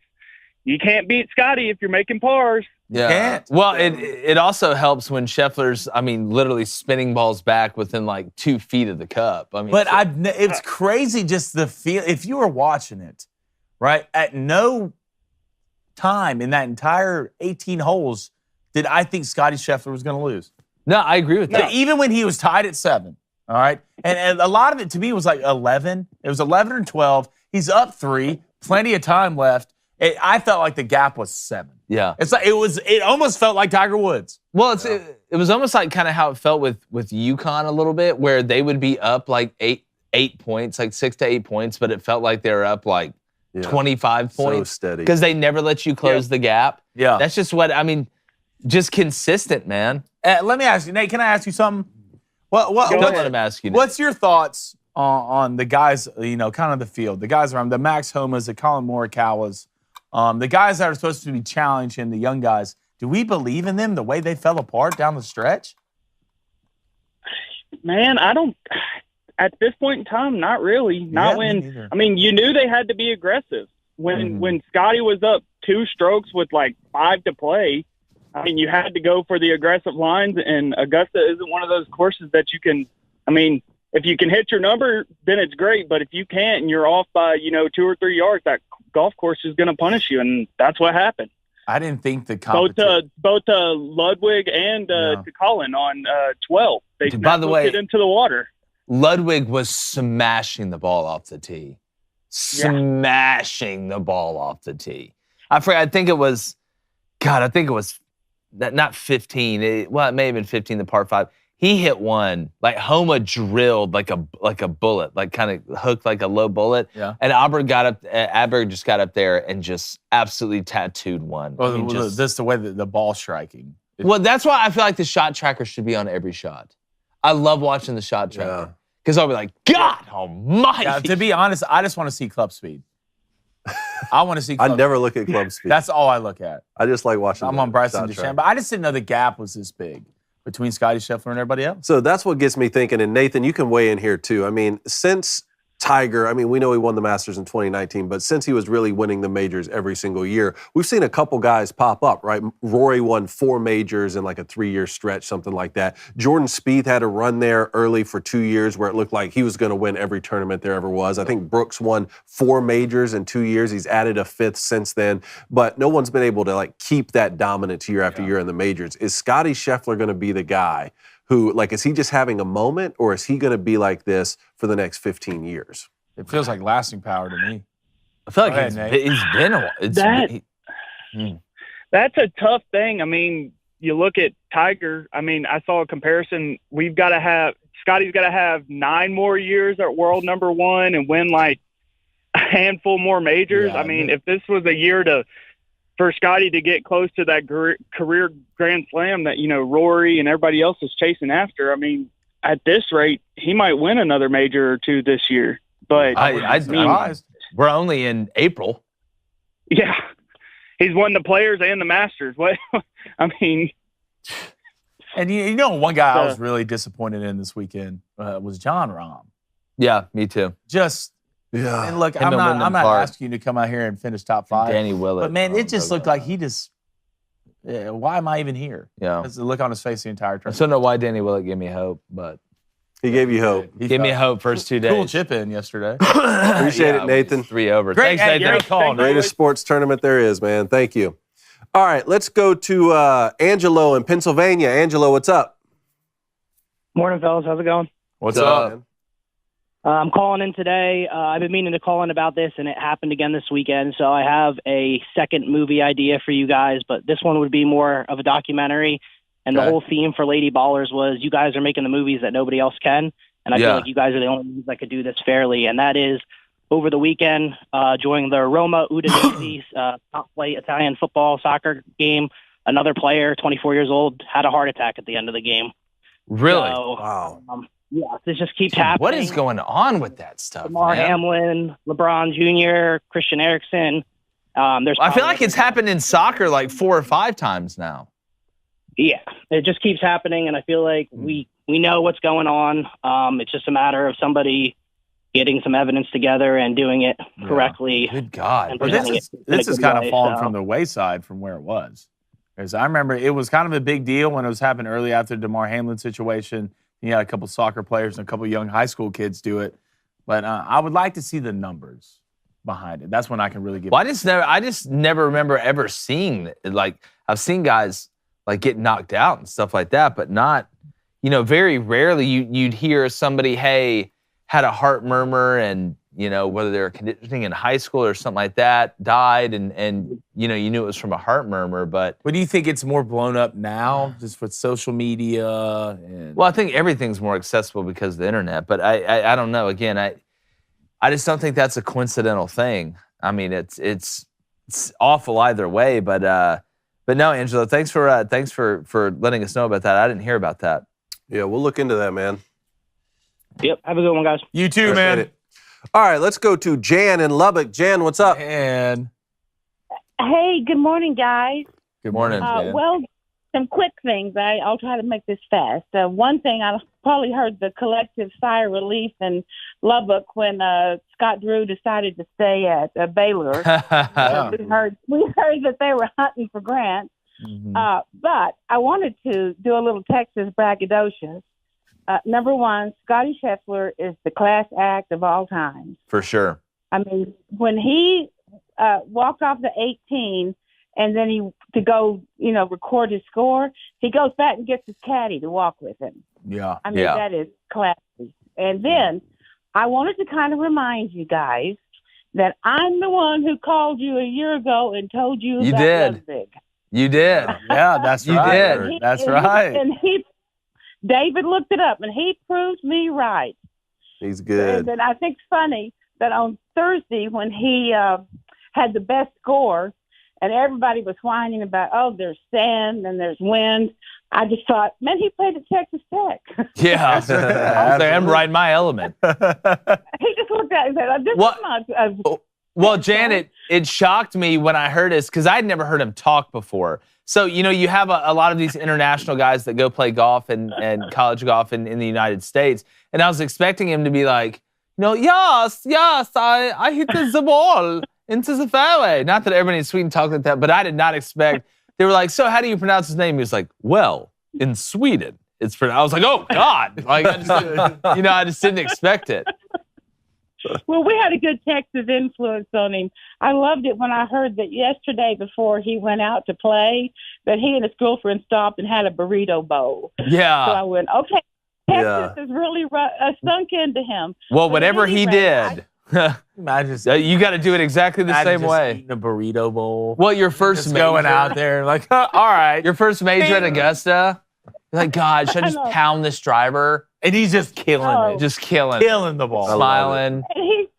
G: you can't beat Scottie if you're making pars.
A: Yeah.
B: can't.
A: Well, it also helps when Scheffler's, I mean, literally spinning balls back within like 2 feet of the cup. I mean,
B: But it's crazy just the feel. If you were watching it, right, at no time in that entire 18 holes did I think Scottie Scheffler was going to lose.
A: no, I agree with that.
B: Even when he was tied at 7, all right? And a lot of it to me was like 11. It was 11 or 12. He's up 3, plenty of time left. I felt like the gap was 7.
A: Yeah.
B: It's like it almost felt like Tiger Woods.
A: Well, it was almost like kind of how it felt with UConn a little bit, where they would be up like 8 points, like 6 to 8 points, but it felt like they were up like 25
C: So
A: points.
C: steady.
A: Because they never let you close the gap.
B: Yeah.
A: That's just what, I mean, just consistent, man.
B: Let me ask you, Nate, can I ask you something?
A: Don't let him ask you.
B: What's your thoughts on the guys, kind of the field, the guys around, the Max Homas, the Colin Morikawas, the guys that are supposed to be challenging the young guys? Do we believe in them the way they fell apart down the stretch?
G: Man, I don't. At this point in time, not really. Not
B: Yeah, me
G: when.
B: neither.
G: I mean, you knew they had to be aggressive when Scottie was up 2 strokes with like 5 to play. I mean, you had to go for the aggressive lines, and Augusta isn't one of those courses that you can. I mean, if you can hit your number, then it's great. But if you can't and you're off by 2 or 3 yards, that golf course is going to punish you, and that's what happened.
B: I didn't think the
G: Both
B: competition.
G: Ludwig and to Colin on 12. They
A: By the way,
G: it into the water.
A: Ludwig was smashing the ball off the tee. Smashing the ball off the tee. I forget, I think it was not 15. It may have been 15, the par 5. He hit one, like Homa drilled like a bullet, like kind of hooked like a low bullet.
B: Yeah.
A: And Adberg just got up there and just absolutely tattooed one.
B: Well,
A: I mean, just-
B: that's the way that the ball striking.
A: well, that's why I feel like the shot tracker should be on every shot. I love watching the shot tracker. Because I'll be like, God almighty.
B: Yeah, to be honest, I just want to see club speed. I want to see
C: I
B: club
C: never look at club speed.
B: That's all I look at.
C: I just like watching.
B: I'm
C: the
B: on Bryson
C: shot
B: DeChambeau,
C: track.
B: but I just didn't know the gap was this big between Scottie Scheffler and everybody else.
C: So that's what gets me thinking. And Nathan, you can weigh in here too. I mean, since Tiger, we know he won the Masters in 2019, but since he was really winning the majors every single year, we've seen a couple guys pop up, right? Rory won 4 majors in like a 3-year stretch, something like that. Jordan Spieth had a run there early for 2 years where it looked like he was going to win every tournament there ever was. I think Brooks won 4 majors in 2 years. He's added a 5th since then, but no one's been able to like keep that dominance year after year in the majors. Is Scottie Scheffler going to be the guy who, like, is he just having a moment, or is he going to be like this for the next 15 years?
B: It feels like lasting power to me.
A: I feel like
B: Go ahead,
A: he's been a while.
G: That's a tough thing. I mean, you look at Tiger. I mean, I saw a comparison. Scotty's got to have 9 more years at world number 1 and win like a handful more majors.
B: Yeah,
G: I mean, if this was a year for Scottie to get close to that career Grand Slam that, Rory and everybody else is chasing after, I mean, at this rate, he might win another major or 2 this year. But
A: we're only in April.
G: Yeah. He's won the Players and the Masters. What? I mean.
B: And one guy I was really disappointed in this weekend was John Rahm.
A: Yeah, me too.
B: And look,
A: Him
B: I'm
A: and
B: not
A: Wyndham
B: asking
A: Clark.
B: you to come out here and finish top 5.
A: Danny Willett.
B: But man, it just looked like he just. Why am I even here?
A: Yeah.
B: That's the look on his face the entire
A: I
B: tournament.
A: still don't know why Danny Willett gave me hope, but
C: He gave you hope.
A: give me hope first 2 days.
B: Cool chip in yesterday.
C: Appreciate it, Nathan.
A: 3 over.
B: Great.
A: Thanks,
B: Hey,
A: Nathan.
B: great call.
C: Greatest sports tournament there is, man. Thank you. All right, let's go to Angelo in Pennsylvania. Angelo, what's up?
H: Morning, fellas. How's it going?
B: What's up?
H: I'm calling in today. I've been meaning to call in about this, and it happened again this weekend. So I have a second movie idea for you guys, but this one would be more of a documentary. And the whole theme for Lady Ballers was you guys are making the movies that nobody else can. And I feel like you guys are the only ones that could do this fairly. And that is over the weekend during the Roma Udinese top flight Italian soccer game. another player, 24 years old, had a heart attack at the end of the game.
A: Really?
H: So,
C: Wow.
H: Yeah, this just keeps happening.
A: What is going on with that stuff,
H: Lamar
A: man?
H: Hamlin, LeBron Jr., Christian Eriksen.
A: I feel like it's happened in soccer like 4 or 5 times now.
H: Yeah, it just keeps happening, and I feel like we know what's going on. It's just a matter of somebody getting some evidence together and doing it correctly.
A: Good God.
H: And
B: But
H: presenting
B: this
H: it in a
B: is
H: good
B: kind of
H: way,
B: fallen
H: so.
B: from the wayside from where it was. Because I remember it was kind of a big deal when it was happening early after the Damar Hamlin situation. You had a couple soccer players and a couple young high school kids do it. But I would like to see the numbers behind it. That's when I can really get.
A: Well, I just never remember ever seeing it. Like, I've seen guys like get knocked out and stuff like that, but not, very rarely you'd hear somebody, hey, had a heart murmur and, whether they were conditioning in high school or something like that, died and you knew it was from a heart murmur. But
B: do you think it's more blown up now just with social media? And
A: well, I think everything's more accessible because of the internet, but I don't know. Again, I just don't think that's a coincidental thing. I mean, it's awful either way, but no, Angelo, thanks for letting us know about that. I didn't hear about that.
C: Yeah, we'll look into that, man.
H: Yep, have a good one, guys.
B: You too,
C: Appreciate
B: man.
C: it. All right, let's go to Jan in Lubbock. Jan, what's up?
B: And
I: Hey, good morning, guys.
A: Good morning.
B: Jan.
I: Well, some quick things. I'll try to make this fast. One thing, I probably heard the collective sigh of relief in Lubbock when Scott Drew decided to stay at Baylor. We heard that they were hunting for Grant. But I wanted to do a little Texas braggadocious. Number one, Scottie Scheffler is the class act of all time.
A: For sure.
I: I mean, when he walked off the 18 and then to go, record his score, he goes back and gets his caddy to walk with him.
B: Yeah.
I: I mean, that is classy. And then I wanted to kind of remind you guys that I'm the one who called you a year ago and told you
A: You
I: about
A: did.
I: Ludwig.
A: You did.
B: Yeah, that's
A: You
B: right.
A: did.
B: That's right.
I: David looked it up, and he proved me right.
C: He's good.
I: And I think it's funny that on Thursday when he had the best score, and everybody was whining about, there's sand and there's wind. I just thought, man, he played at Texas Tech.
A: Yeah. I'm right in my element.
I: He just looked at it and said, this is not...
A: Well, Janet, it shocked me when I heard this because I'd never heard him talk before. So, you have a lot of these international guys that go play golf and college golf in the United States. And I was expecting him to be like, yes, I hit the ball into the fairway. Not that everybody in Sweden talked like that, but I did not expect. They were like, so how do you pronounce his name? He was like, well, in Sweden, it's pronounced. I was like, oh, God. Like, I just didn't expect it.
I: Well, we had a good Texas influence on him. I loved it when I heard that yesterday before he went out to play that he and his girlfriend stopped and had a burrito bowl.
A: Yeah.
I: So I went, okay, Texas has really sunk into him.
A: Well, whatever he did,
B: Imagine
A: you got to do it exactly the same way.
B: Eating a burrito bowl.
A: Well, your first
B: Just
A: major,
B: going out there like, all right.
A: Your first major at Augusta. You're like, God, should I just pound this driver?
B: And he's just killing it.
A: Just killing
B: the ball.
A: Smiling.
I: And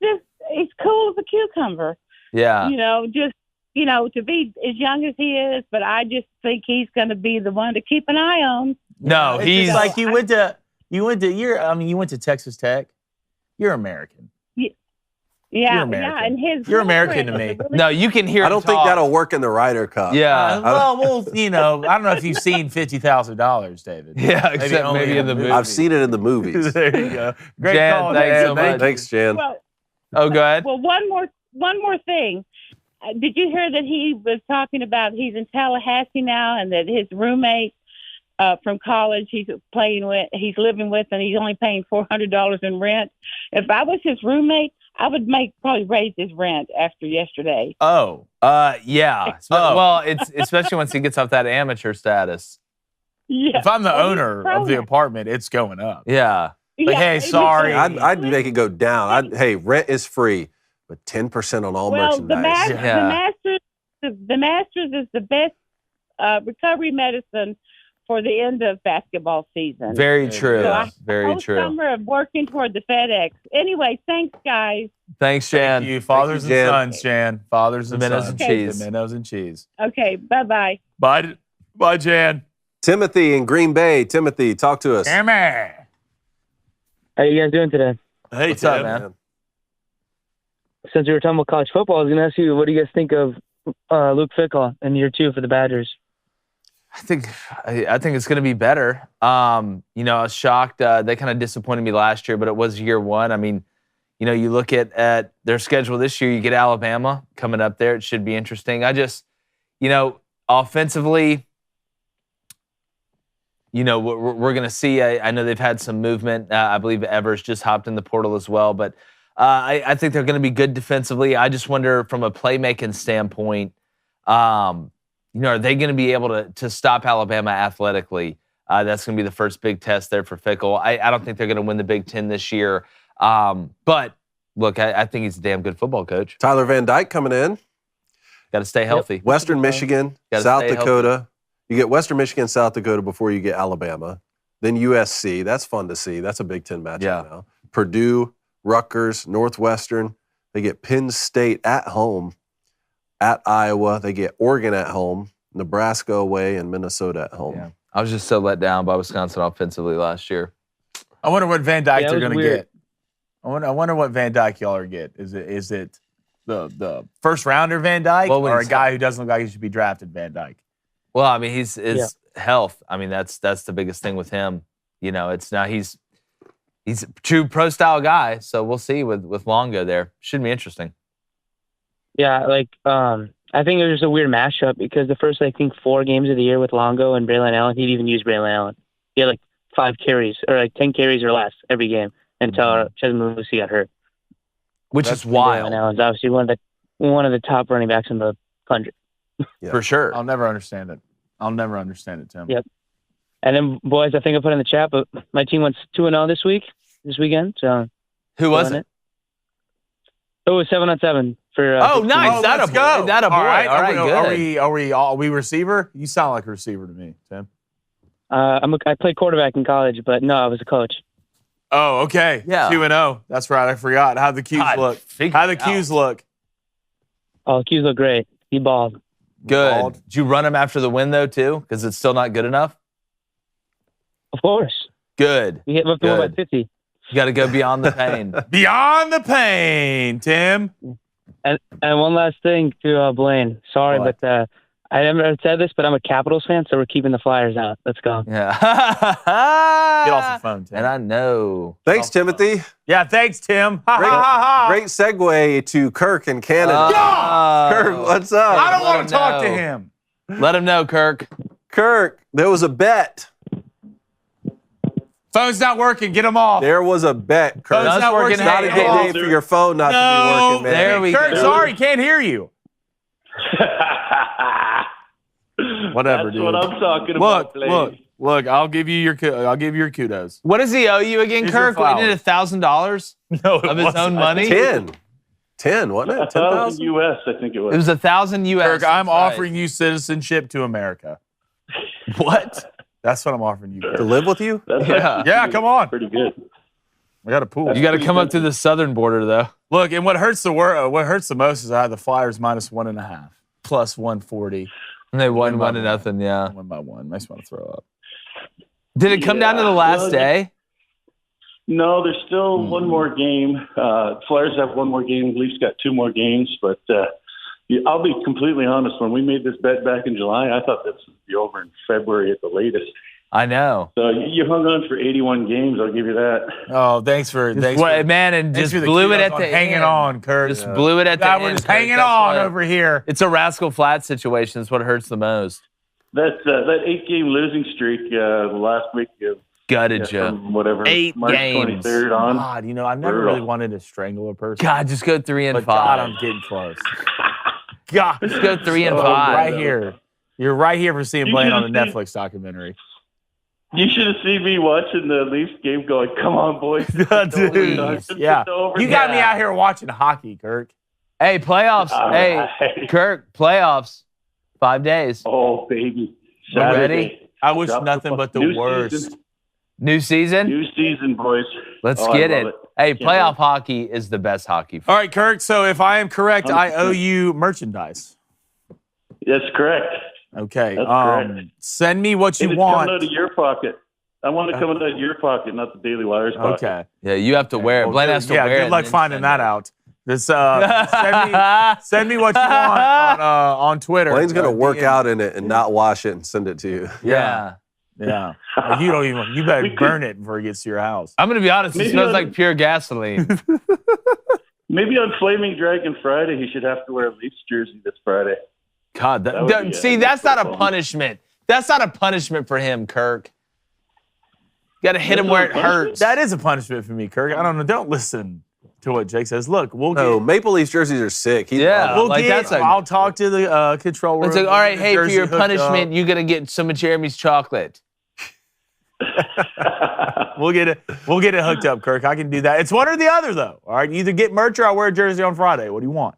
I: he's cool as a cucumber.
A: Yeah.
I: To be as young as he is, but I just think he's going to be the one to keep an eye on.
A: No,
B: It's
A: he's
B: just like you went to Texas Tech. You're American.
I: Yeah,
B: American.
I: and
B: You're American to me.
A: No, you can hear.
C: I don't think that'll work in the Ryder Cup.
A: Yeah.
B: Well, I don't know if you've seen $50,000, David.
A: Yeah, except maybe in the movie.
C: I've seen it in the movies.
B: There you go. Great
A: Jan,
B: call,
A: thanks
B: Dan.
A: so much.
C: Thanks, Jan.
A: Go ahead.
I: Well, one more thing. Did you hear that he was talking about he's in Tallahassee now, and that his roommate from college he's living with, and he's only paying $400 in rent? If I was his roommate, I would probably raise his rent after yesterday.
B: Oh.
A: Yeah. Well, it's especially once he gets off that amateur status.
I: Yeah.
B: If I'm the owner of the apartment, it's going up.
A: Yeah.
B: Like, hey, sorry.
C: I'd make it go down. Hey, rent is free, but 10% on all merchandise.
I: The Masters is the best recovery medicine for the end of basketball season.
A: Very true.
I: So
A: Very true.
I: Summer of working toward the FedEx. Anyway, thanks, guys.
A: Thanks, Jan.
B: Thank you. Fathers and sons, Jan. Fathers and
A: Minnows
B: sons.
A: and cheese.
B: The minnows and cheese.
I: Okay, bye-bye.
B: Bye. Bye, Jan.
C: Timothy in Green Bay. Timothy, talk to us.
B: Damn it.
J: How you guys doing today?
B: Hey,
A: What's
B: Tim.
A: up, man?
J: Since we were talking about college football, I was going to ask you, what do you guys think of Luke Fickell in year 2 for the Badgers?
A: I think it's going to be better. I was shocked. They kind of disappointed me last year, but it was year 1. I mean, you look at their schedule this year. You get Alabama coming up there. It should be interesting. I just, offensively, we're going to see. I know they've had some movement. I believe Evers just hopped in the portal as well, but I think they're going to be good defensively. I just wonder from a playmaking standpoint, are they going to be able to stop Alabama athletically? That's going to be the first big test there for Fickell. I don't think they're going to win the Big Ten this year. But look, I think he's a damn good football coach.
C: Tyler Van Dyke coming in.
A: Got to stay healthy.
C: Western Michigan, South Dakota. You get Western Michigan, South Dakota before you get Alabama. Then USC. That's fun to see. That's a Big Ten matchup now. Purdue, Rutgers, Northwestern. They get Penn State at home. At Iowa. They get Oregon at home. Nebraska away and Minnesota at home.
A: Yeah. I was just so let down by Wisconsin offensively last year.
B: I wonder what Van Dyke they're going to get. I wonder what Van Dyke y'all are get. Is it the first rounder Van Dyke or a guy who doesn't look like he should be drafted Van Dyke?
A: Well, I mean, his health. I mean, that's the biggest thing with him. It's now he's a true pro style guy. So we'll see with Longo there. Should be interesting.
J: Yeah, I think it was just a weird mashup because the first, 4 games of the year with Longo and Braylon Allen, he'd even use Braylon Allen. He had 5 carries or 10 carries or less every game until Chesman Lucy got hurt.
A: Which is wild.
J: Braylon Allen's obviously one of the top running backs in the country.
A: For sure.
B: I'll never understand it. Tim.
J: Yep. And then, boys, I think I put in the chat, but my team went 2-0 this weekend. So
A: who was it?
J: It was 7-on-7 for.
A: Nice! Let's go. That a boy. All right, good.
B: Are we receiver? You sound like a receiver to me, Tim.
J: I played quarterback in college, but no, I was a coach.
B: Oh, okay.
A: Yeah.
B: 2-0. That's right. I forgot. How'd the Qs look? How'd the Qs look?
J: Oh, the Qs look great. He balled.
A: Good. Did you run him after the win, though, too? Because it's still not good enough?
J: Of course.
A: Good.
J: We hit up to 1 by 50.
A: You got to go beyond the pain.
B: Beyond the pain, Tim.
J: And one last thing to Blain. Sorry,
A: What?
J: but I never said this, but I'm a Capitals fan, so we're keeping the Flyers out. Let's go.
A: Yeah.
B: Get off the phone, Tim.
A: And I know.
C: Thanks, Timothy.
B: Yeah, thanks, Tim.
C: Great segue to Kirk in Canada. Kirk, what's up?
B: I don't want to talk to him.
A: Let him know, Kirk.
C: Kirk, there was a bet.
B: Phone's not working. Get him off.
C: There was a bet, Kirk.
B: Phone's not working.
C: It's not a good day for your phone not to be working, man.
A: There we
B: Kurt,
A: go.
B: sorry, can't hear you. Whatever,
K: That's
B: dude.
K: what I'm talking about.
B: Look. I'll give you your kudos.
A: What does he owe you again,
B: Here's your
A: Kirk? Wasn't it $1,000
B: No,
A: of his own money?
C: 10, wasn't it? 10,000
K: US, I think it was.
A: It was 1,000 US.
B: Kirk, I'm
A: That's
B: offering you citizenship to America.
A: right. What?
B: That's what I'm offering you. Kirk.
C: to live with you.
K: That's
A: Yeah.
B: Come on.
K: pretty good.
B: We got a pool.
A: You got to come up to the southern border, though.
B: Look, and what hurts the most is I had the Flyers -1.5, plus 140.
A: And they won
B: by
A: 1-0, yeah.
B: 1 by 1. Makes me want to throw up.
A: Did it come down to the last day?
K: No, there's still one more game. Flyers have one more game. Leafs got 2 more games. But I'll be completely honest. When we made this bet back in July, I thought this would be over in February at the latest.
A: I know.
K: So you hung on for 81 games. I'll give you that.
B: Oh, thanks for
A: Man, and
B: thanks
A: just
B: for the
A: blew it
B: kudos
A: at
B: on
A: the
B: hanging
A: end.
B: on, Kurt.
A: Just blew it at the end.
B: We're just
A: Kirk.
B: hanging
A: That's
B: on
A: what-
B: over here.
A: It's a Rascal Flatts situation. It's what hurts the most.
K: That 8-game losing streak last week.
A: Gutted you.
K: From whatever
A: 8
K: March
A: games.
K: 23rd on.
B: God, I've never really wanted to strangle a person.
A: God, just go 3 and
B: but
A: 5.
B: God, I'm getting close. God,
A: Just go 3 and 5.
B: right here. You're right here for seeing Blain on a Netflix documentary.
K: You should have seen me watching the Leafs game going, come on, boys.
B: Dude, yeah. You got me out here watching hockey, Kirk.
A: Hey, playoffs. Hey,
K: right.
A: Kirk, playoffs. 5 days.
K: Oh, baby.
A: You ready?
B: I wish
K: Drop
B: nothing but the
K: new
B: worst.
K: Season.
A: New season?
K: New season, boys.
A: Let's
K: Oh,
A: get
K: I
A: it.
K: love
A: Hey,
K: Can't
A: playoff
K: wait.
A: hockey is the best hockey.
B: All right, Kirk. So if I am correct, I
K: 100%.
B: owe you merchandise.
K: That's correct.
B: Okay.
K: That's correct.
B: Send me what you
K: And it's
B: want.
K: coming out of your pocket. I want it coming out of your pocket, not the Daily Wire's pocket.
B: Okay.
A: Yeah, you have to wear it.
B: Well,
A: Blain has to wear it.
B: good luck
A: and then
B: finding
A: send
B: that
A: it.
B: out. Just send me what you want on Twitter.
C: Blaine's going to work
B: DM.
C: out in it and not wash it and send it to you.
A: Yeah.
B: Yeah. Like, you better burn it before it gets to your house.
A: I'm going to be honest. It
K: Maybe
A: smells
K: on-
A: like pure gasoline.
K: Maybe on Flaming Dragon Friday, he should have to wear a Leafs jersey this Friday.
A: God,
K: That would be
A: see,
K: a
A: that's not a
K: fun.
A: punishment. That's not a punishment for him, Kirk. You got to hit him where it hurts.
B: That is a punishment for me, Kirk. I don't know. Don't listen to what Jake says. Look, we'll
C: No,
B: get.
C: Maple Leafs jerseys are sick.
A: Yeah. like, that's a-
B: I'll talk to the control room.
A: It's like, all right, hey, for
B: Jersey
A: your
B: hooked
A: punishment,
B: up.
A: you're going to get some of Jeremy's chocolate.
B: We'll get it hooked up, Kirk. I can do that. It's one or the other, though. All right, either get merch or I'll wear a jersey on Friday. What do you want?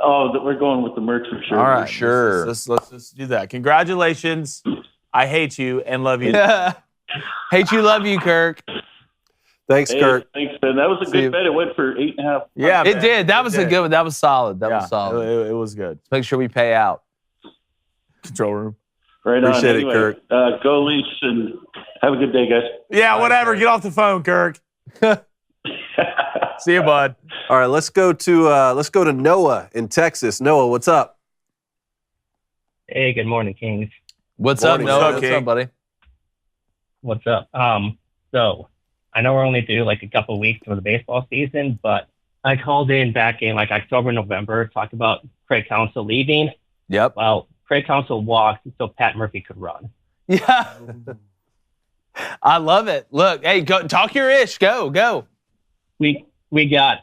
K: Oh, we're going with the merch for sure.
B: All right,
A: sure.
B: Let's just do that. Congratulations. I hate you and love you.
A: Hate you, love you, Kirk.
C: Thanks,
K: Hey,
C: Kurt.
K: thanks, Ben. That was a
A: See you.
K: good bet. It went for 8.5.
B: Yeah,
A: It
B: man.
A: did. That was a
B: did.
A: good one. That was solid. That
B: Yeah,
A: was solid.
B: It was good.
A: Let's make sure we pay out.
B: Control room.
K: Right
C: Appreciate
K: on.
C: it,
K: Anyway,
C: Kirk.
K: Go Leafs and have a good day, guys.
B: Yeah, whatever. Get off the phone, Kirk. See you, bud.
C: All right, let's go to Noah in Texas. Noah, what's up?
L: Hey, good morning, Kings.
A: What's
C: Morning.
A: up, Noah?
B: What's up,
A: What's
B: King?
A: up, buddy?
L: What's up? So I know we're only due like a couple of weeks for the baseball season, but I called in back in like October, November, talked about Craig Counsell leaving.
A: Yep.
L: Well, Craig Counsell walked so Pat Murphy could run.
A: Yeah. I love it. Look, hey, go talk your ish. Go.
L: We got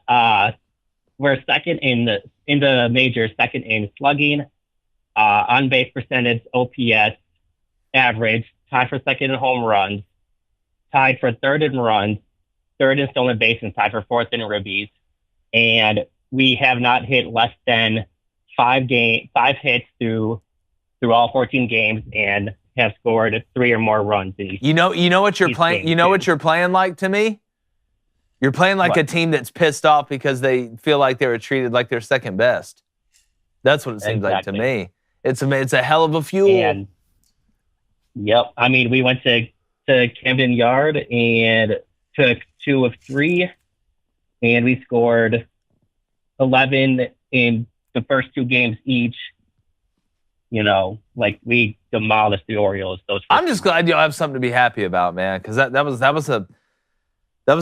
L: we're second in the major, second in slugging, on base percentage, OPS, average, tied for second in home runs, tied for third in runs, third in stolen base, and tied for fourth in ribbies. And we have not hit less than five hits through all 14 games and have scored 3 or more runs in each.
A: You know what you're
L: He's
A: playing.
L: game
A: You know
L: too.
A: what you're playing like to me. You're playing like
L: What?
A: a team that's pissed off because they feel like they were treated like they're second best. That's what it seems like to
L: Exactly.
A: me. It's a hell of a fuel.
L: And yep, I mean, we went to Camden Yard and took 2 of 3, and we scored 11 in the first 2 games each. You know, like we demolished the Orioles.
A: I'm just glad you'll have something to be happy about, man, because that was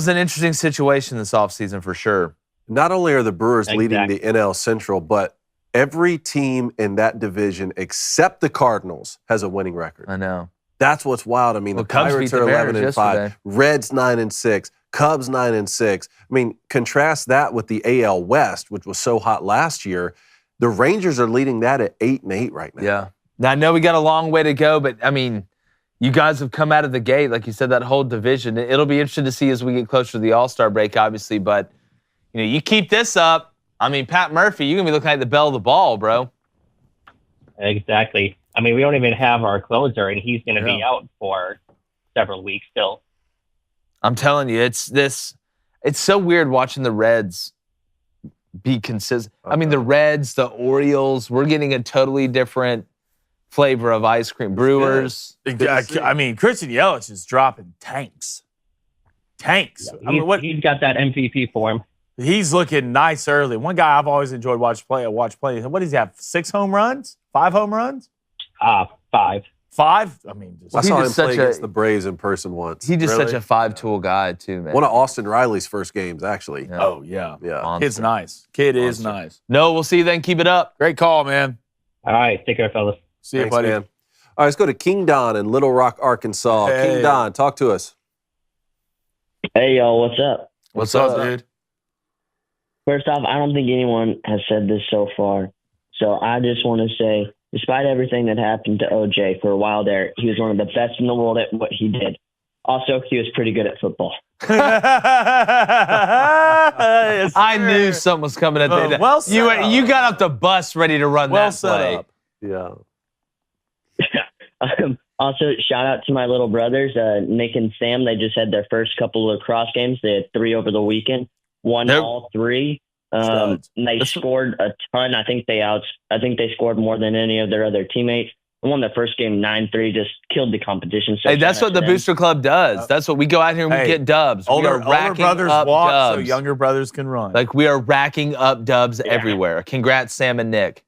A: an interesting situation this offseason for sure.
C: Not only are the Brewers leading
L: Exactly.
C: the NL Central, but every team in that division except the Cardinals has a winning record.
A: I know.
C: That's what's wild. I mean,
A: Well,
C: the
A: Cubs
C: Pirates
A: beat the
C: are
A: Mariners
C: 11-5,
A: yesterday.
C: Reds 9-6, Cubs 9-6. I mean, contrast that with the AL West, which was so hot last year. The Rangers are leading that at 8-8 right now.
A: Yeah. Now I know we got a long way to go, but I mean, you guys have come out of the gate, like you said, that whole division. It'll be interesting to see as we get closer to the All-Star break, obviously. But you keep this up. I mean, Pat Murphy, you're gonna be looking like the belle of the ball, bro.
L: Exactly. I mean, we don't even have our closer, and he's going to be out for several weeks still.
A: I'm telling you, it's so weird watching the Reds be consistent. I mean, the Reds, the Orioles, we're getting a totally different flavor of ice cream. Brewers.
B: I mean, Christian Yelich is dropping tanks. Tanks. I mean,
L: He's got that MVP form.
B: He's looking nice early. One guy I've always enjoyed watch play. What does he have? 6 home runs? 5 home runs?
L: 5.
B: 5? I mean,
C: I
A: He
C: saw him
A: just
C: play
A: such
C: against
A: a-
C: the Braves in person once.
A: He's just
B: Really?
A: such a 5-tool guy, too, man.
C: One of Austin Riley's first games, actually.
A: Yeah.
B: oh, yeah.
C: Yeah.
B: Kid's nice. Kid is
C: Monster.
B: nice.
A: No, we'll see you then. Keep it up.
B: Great call, man.
L: All right, take care, fellas.
B: See you,
C: Thanks,
B: buddy.
C: man. All right, let's go to King Don in Little Rock, Arkansas.
B: Hey.
C: King Don, talk to us.
M: Hey, y'all, what's up?
B: What's up, dude?
M: First off, I don't think anyone has said this so far. So I just want to say, despite everything that happened to OJ for a while there, he was one of the best in the world at what he did. Also, he was pretty good at football.
B: Yes,
A: I
B: sir.
A: knew something was coming at the end.
B: well set up.
A: You got off the bus ready to run
B: Well
A: that
B: set
A: play.
B: up.
C: Yeah.
M: Also, shout out to my little brothers, Nick and Sam. They just had their first couple of lacrosse games. They had 3 over the weekend, won
A: They're-
M: all 3.
B: Studs.
M: And they scored a ton. I think they scored more than any of their other teammates. won the first game 9-3, just killed the competition. So
A: Hey, that's what the Booster Club does. That's what we go out here and we get dubs. We are
B: Older
A: racking
B: brothers
A: up
B: walk
A: dubs.
B: so younger brothers can run.
A: Like, we are racking up dubs everywhere. Congrats, Sam and Nick.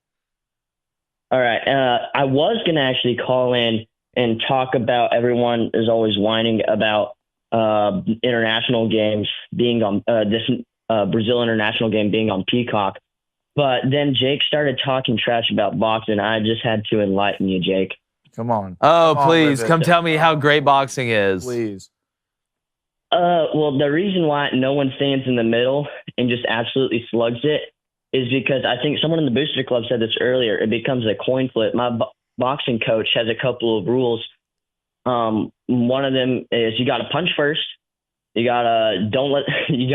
M: All right. I was going to actually call in and talk about, everyone is always whining about international games being on this Brazil international game being on Peacock. But then Jake started talking trash about boxing. I just had to enlighten you, Jake.
B: Come on.
A: Oh, please, come tell me how great boxing is.
B: Please.
M: Well, the reason why no one stands in the middle and just absolutely slugs it is because I think someone in the Booster Club said this earlier. It becomes a coin flip. My boxing coach has a couple of rules. One of them is you got to punch first. You gotta you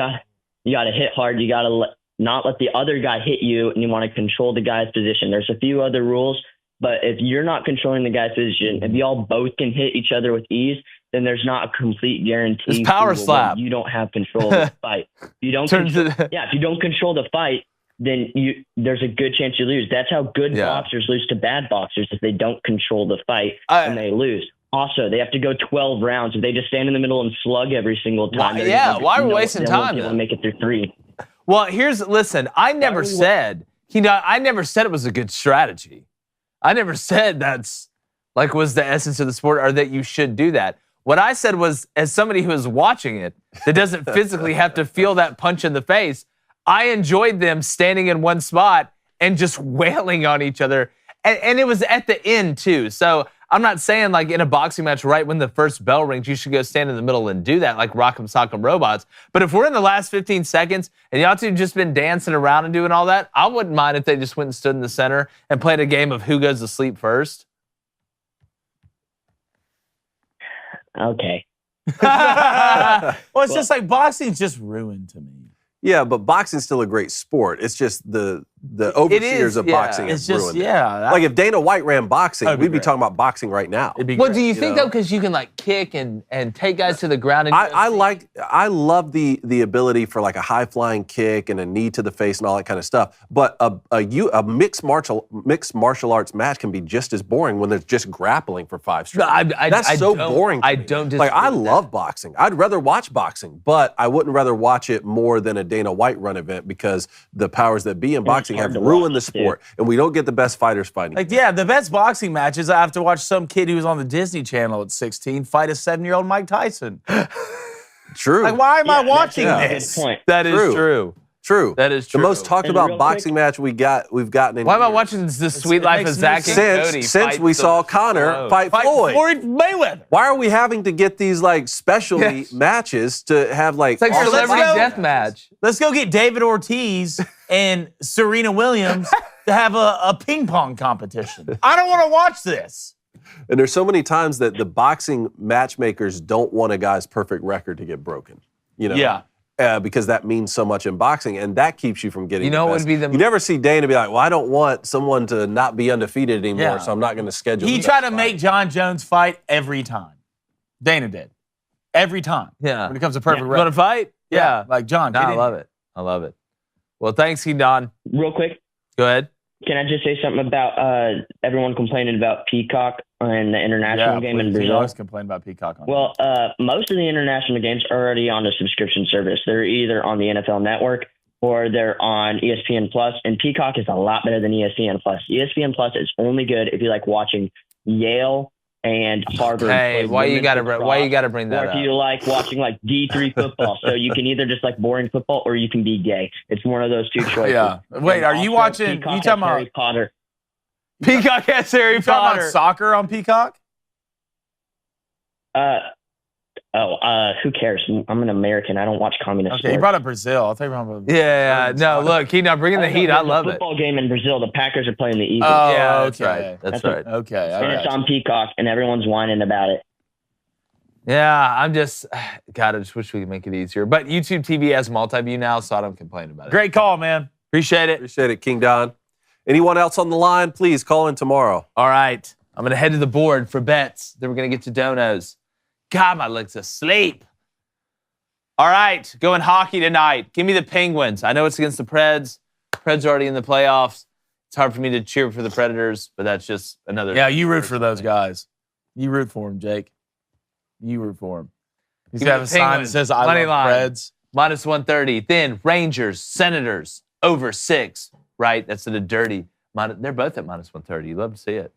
M: gotta hit hard. You gotta not let the other guy hit you, and you want to control the guy's position. There's a few other rules, but if you're not controlling the guy's position, if y'all both can hit each other with ease, then there's not a complete guarantee.
A: It's power slap.
M: You don't have control of the fight. You don't. If you don't control the fight, then there's a good chance you lose. That's how good boxers lose to bad boxers, if they don't control the fight and they lose. Also, they have to go 12 rounds. If they just stand in the middle and slug every single time,
A: why are we wasting time?
M: They'll make it through 3.
A: Well, listen, I never said it was a good strategy. I never said was the essence of the sport or that you should do that. What I said was, as somebody who is watching it, that doesn't physically have to feel that punch in the face, I enjoyed them standing in one spot and just wailing on each other. And it was at the end, too. So I'm not saying, like, in a boxing match, right when the first bell rings, you should go stand in the middle and do that, like Rock'em Sock'em Robots. But if we're in the last 15 seconds and y'all two have just been dancing around and doing all that, I wouldn't mind if they just went and stood in the center and played a game of who goes to sleep first.
M: Okay.
B: Well, it's just like boxing's just ruined to me.
C: Yeah, but boxing's still a great sport. It's just the overseers of boxing have ruined it. Like if Dana White ran boxing, we'd be talking about boxing right now.
A: Well, do you think though, because you can like kick and take guys to the ground? And
C: I love the ability for like a high flying kick and a knee to the face and all that kind of stuff. But a mixed martial arts match can be just as boring when there's just grappling for 5 straight. That's so boring.
A: I don't disagree.
C: Like I love boxing. I'd rather watch boxing, but I wouldn't rather watch it more than a Dana White run event because the powers that be in boxing have ruined the sport, and we don't get the best fighters fighting.
B: Like, yeah, the best boxing matches, I have to watch some kid who was on the Disney Channel at 16 fight a 7-year-old Mike Tyson.
C: True.
B: Like, why am I watching this?
A: That is true.
C: True.
A: That is true.
C: The most talked about boxing match we've gotten in.
A: Why am I watching the Sweet Life of Zach and Cody?
C: Since we saw Conor fight Floyd
B: Mayweather.
C: Why are we having to get these like specialty matches to have like?
A: It's like celebrity death match.
B: Let's go get David Ortiz and Serena Williams to have a ping pong competition. I don't want to watch this.
C: And there's so many times that the boxing matchmakers don't want a guy's perfect record to get broken. You know.
B: Yeah.
C: Because that means so much in boxing, and that keeps you from getting.
A: You know
C: the
A: what
C: best.
A: would be the?
C: You never see Dana be like, "Well, I don't want someone to not be undefeated anymore, so I'm not going to schedule."
B: He tried to make John Jones fight every time. Dana did, every time.
A: Yeah.
B: When it comes to perfect record.
A: You want to fight? Yeah.
B: Like John.
A: I love it. I love it. Well, thanks, Don.
M: Real quick.
A: Go ahead.
M: Can I just say something about everyone complaining about Peacock and the international game in Brazil?
B: I always complain about Peacock.
M: Well, most of the international games are already on a subscription service. They're either on the NFL Network or they're on ESPN Plus. And Peacock is a lot better than ESPN Plus. ESPN Plus is only good if you like watching Yale and Harvard.
A: Hey, why you gotta bring that
M: up? Or if
A: up?
M: you like watching like D3 football. So you can either just like boring football or you can be gay. It's one of those two choices.
B: Yeah. Wait, are you watching?
M: Peacock
B: you talking about
M: Harry Potter?
A: Peacock has Harry
B: you
A: Potter.
B: Talking about soccer on Peacock?
M: Who cares? I'm an American. I don't watch communist
B: Okay,
M: sports.
B: you brought up Brazil. I'll tell you about
A: Yeah. No, look, Keenan, bringing the heat. I love it.
M: Football game in Brazil. The Packers are playing the Eagles.
B: Oh,
A: yeah,
B: that's right.
A: That's right.
B: Okay.
M: And it's on Peacock, and everyone's whining about it.
A: Yeah, I just wish we could make it easier. But YouTube TV has multi-view now, so I don't complain about it.
B: Great call, man.
A: Appreciate it.
C: Appreciate it, King Don. Anyone else on the line? Please call in tomorrow.
A: All right. I'm going to head to the board for bets. Then we're going to get to donos. God, my leg's asleep. All right. Going hockey tonight. Give me the Penguins. I know it's against the Preds. Preds are already in the playoffs. It's hard for me to cheer for the Predators, but that's just another.
B: Yeah, you root for those guys. You root for them, Jake. You root for them. He's
A: Give me
B: got a
A: the
B: sign that
A: Penguins.
B: says, I
A: Money
B: love
A: line.
B: Preds.
A: Minus 130. Then Rangers, Senators, over 6. Right? That's at a dirty. They're both at minus 130. You love to see it.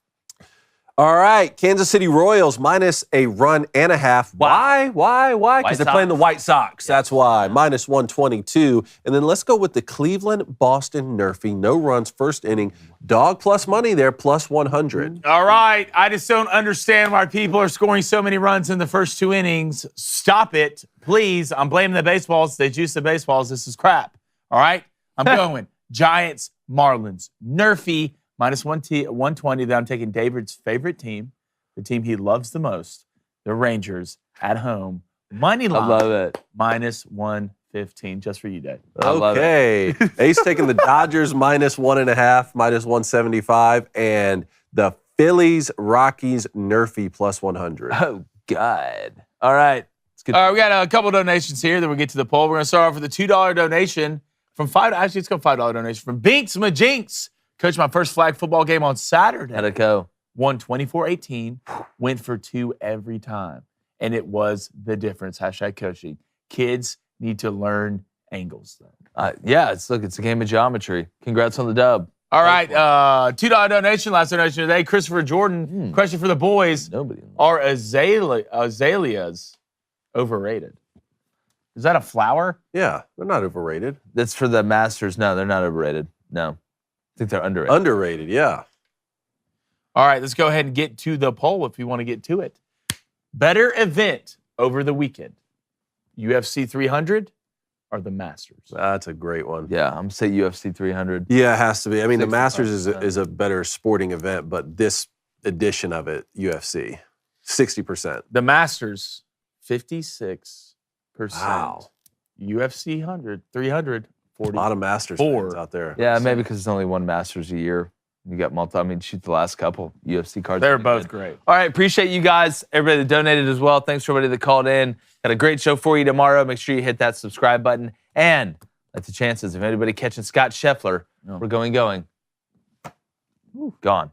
C: All right, Kansas City Royals minus a run and a half. Why? Because
A: White
C: they're playing the
A: Sox.
C: White Sox. That's why. Minus 122. And then let's go with the Cleveland Boston Nerfy. No runs, first inning. Dog plus money there, plus 100.
B: All right. I just don't understand why people are scoring so many runs in the first 2 innings. Stop it, please. I'm blaming the baseballs. They juice the baseballs. This is crap. All right? I'm going Giants, Marlins, Nerfy, minus 120. Then I'm taking David's favorite team, the team he loves the most, the Rangers, at home. Money line.
A: I love it.
B: Minus 115. Just for you, Dave.
C: Okay. Ace taking the Dodgers minus 1.5, minus 175, and the Phillies, Rockies, Nerfy plus 100.
A: Oh, God. All right. It's good.
B: All right, we got a couple donations here. Then we'll get to the poll. We're going to start off with a $2 donation from Actually, let's go $5 donation from Binks Majinks. Coached my first flag football game on Saturday.
A: How'd it go?
B: Won 24-18. Went for 2 every time. And it was the difference. Hashtag coaching. Kids need to learn angles.
A: Yeah, it's a game of geometry. Congrats on the dub.
B: All right, $2 donation. Last donation today. Christopher Jordan. Question for the boys.
A: Nobody.
B: Are azaleas overrated? Is that a flower?
C: Yeah, they're not overrated.
A: That's for the Masters. No, they're not overrated. No. I think they're underrated.
C: Underrated, yeah.
B: All right, let's go ahead and get to the poll if we want to get to it. Better event over the weekend, UFC 300 or the Masters?
C: That's a great one.
A: Yeah, I'm going to say UFC 300.
C: Yeah, it has to be. I mean, the
A: 65%.
C: Masters is a better sporting event, but this edition of it, UFC, 60%.
B: The Masters, 56%.
C: Wow.
B: UFC 300, 40.
C: A lot of Masters fans out there.
A: Yeah, maybe because it's only one Masters a year. You got shoot the last couple UFC cards.
B: They're both great.
A: All right, appreciate you guys. Everybody that donated as well. Thanks for everybody that called in. Got a great show for you tomorrow. Make sure you hit that subscribe button. And like the chances of anybody catching Scott Scheffler, we're going. Gone.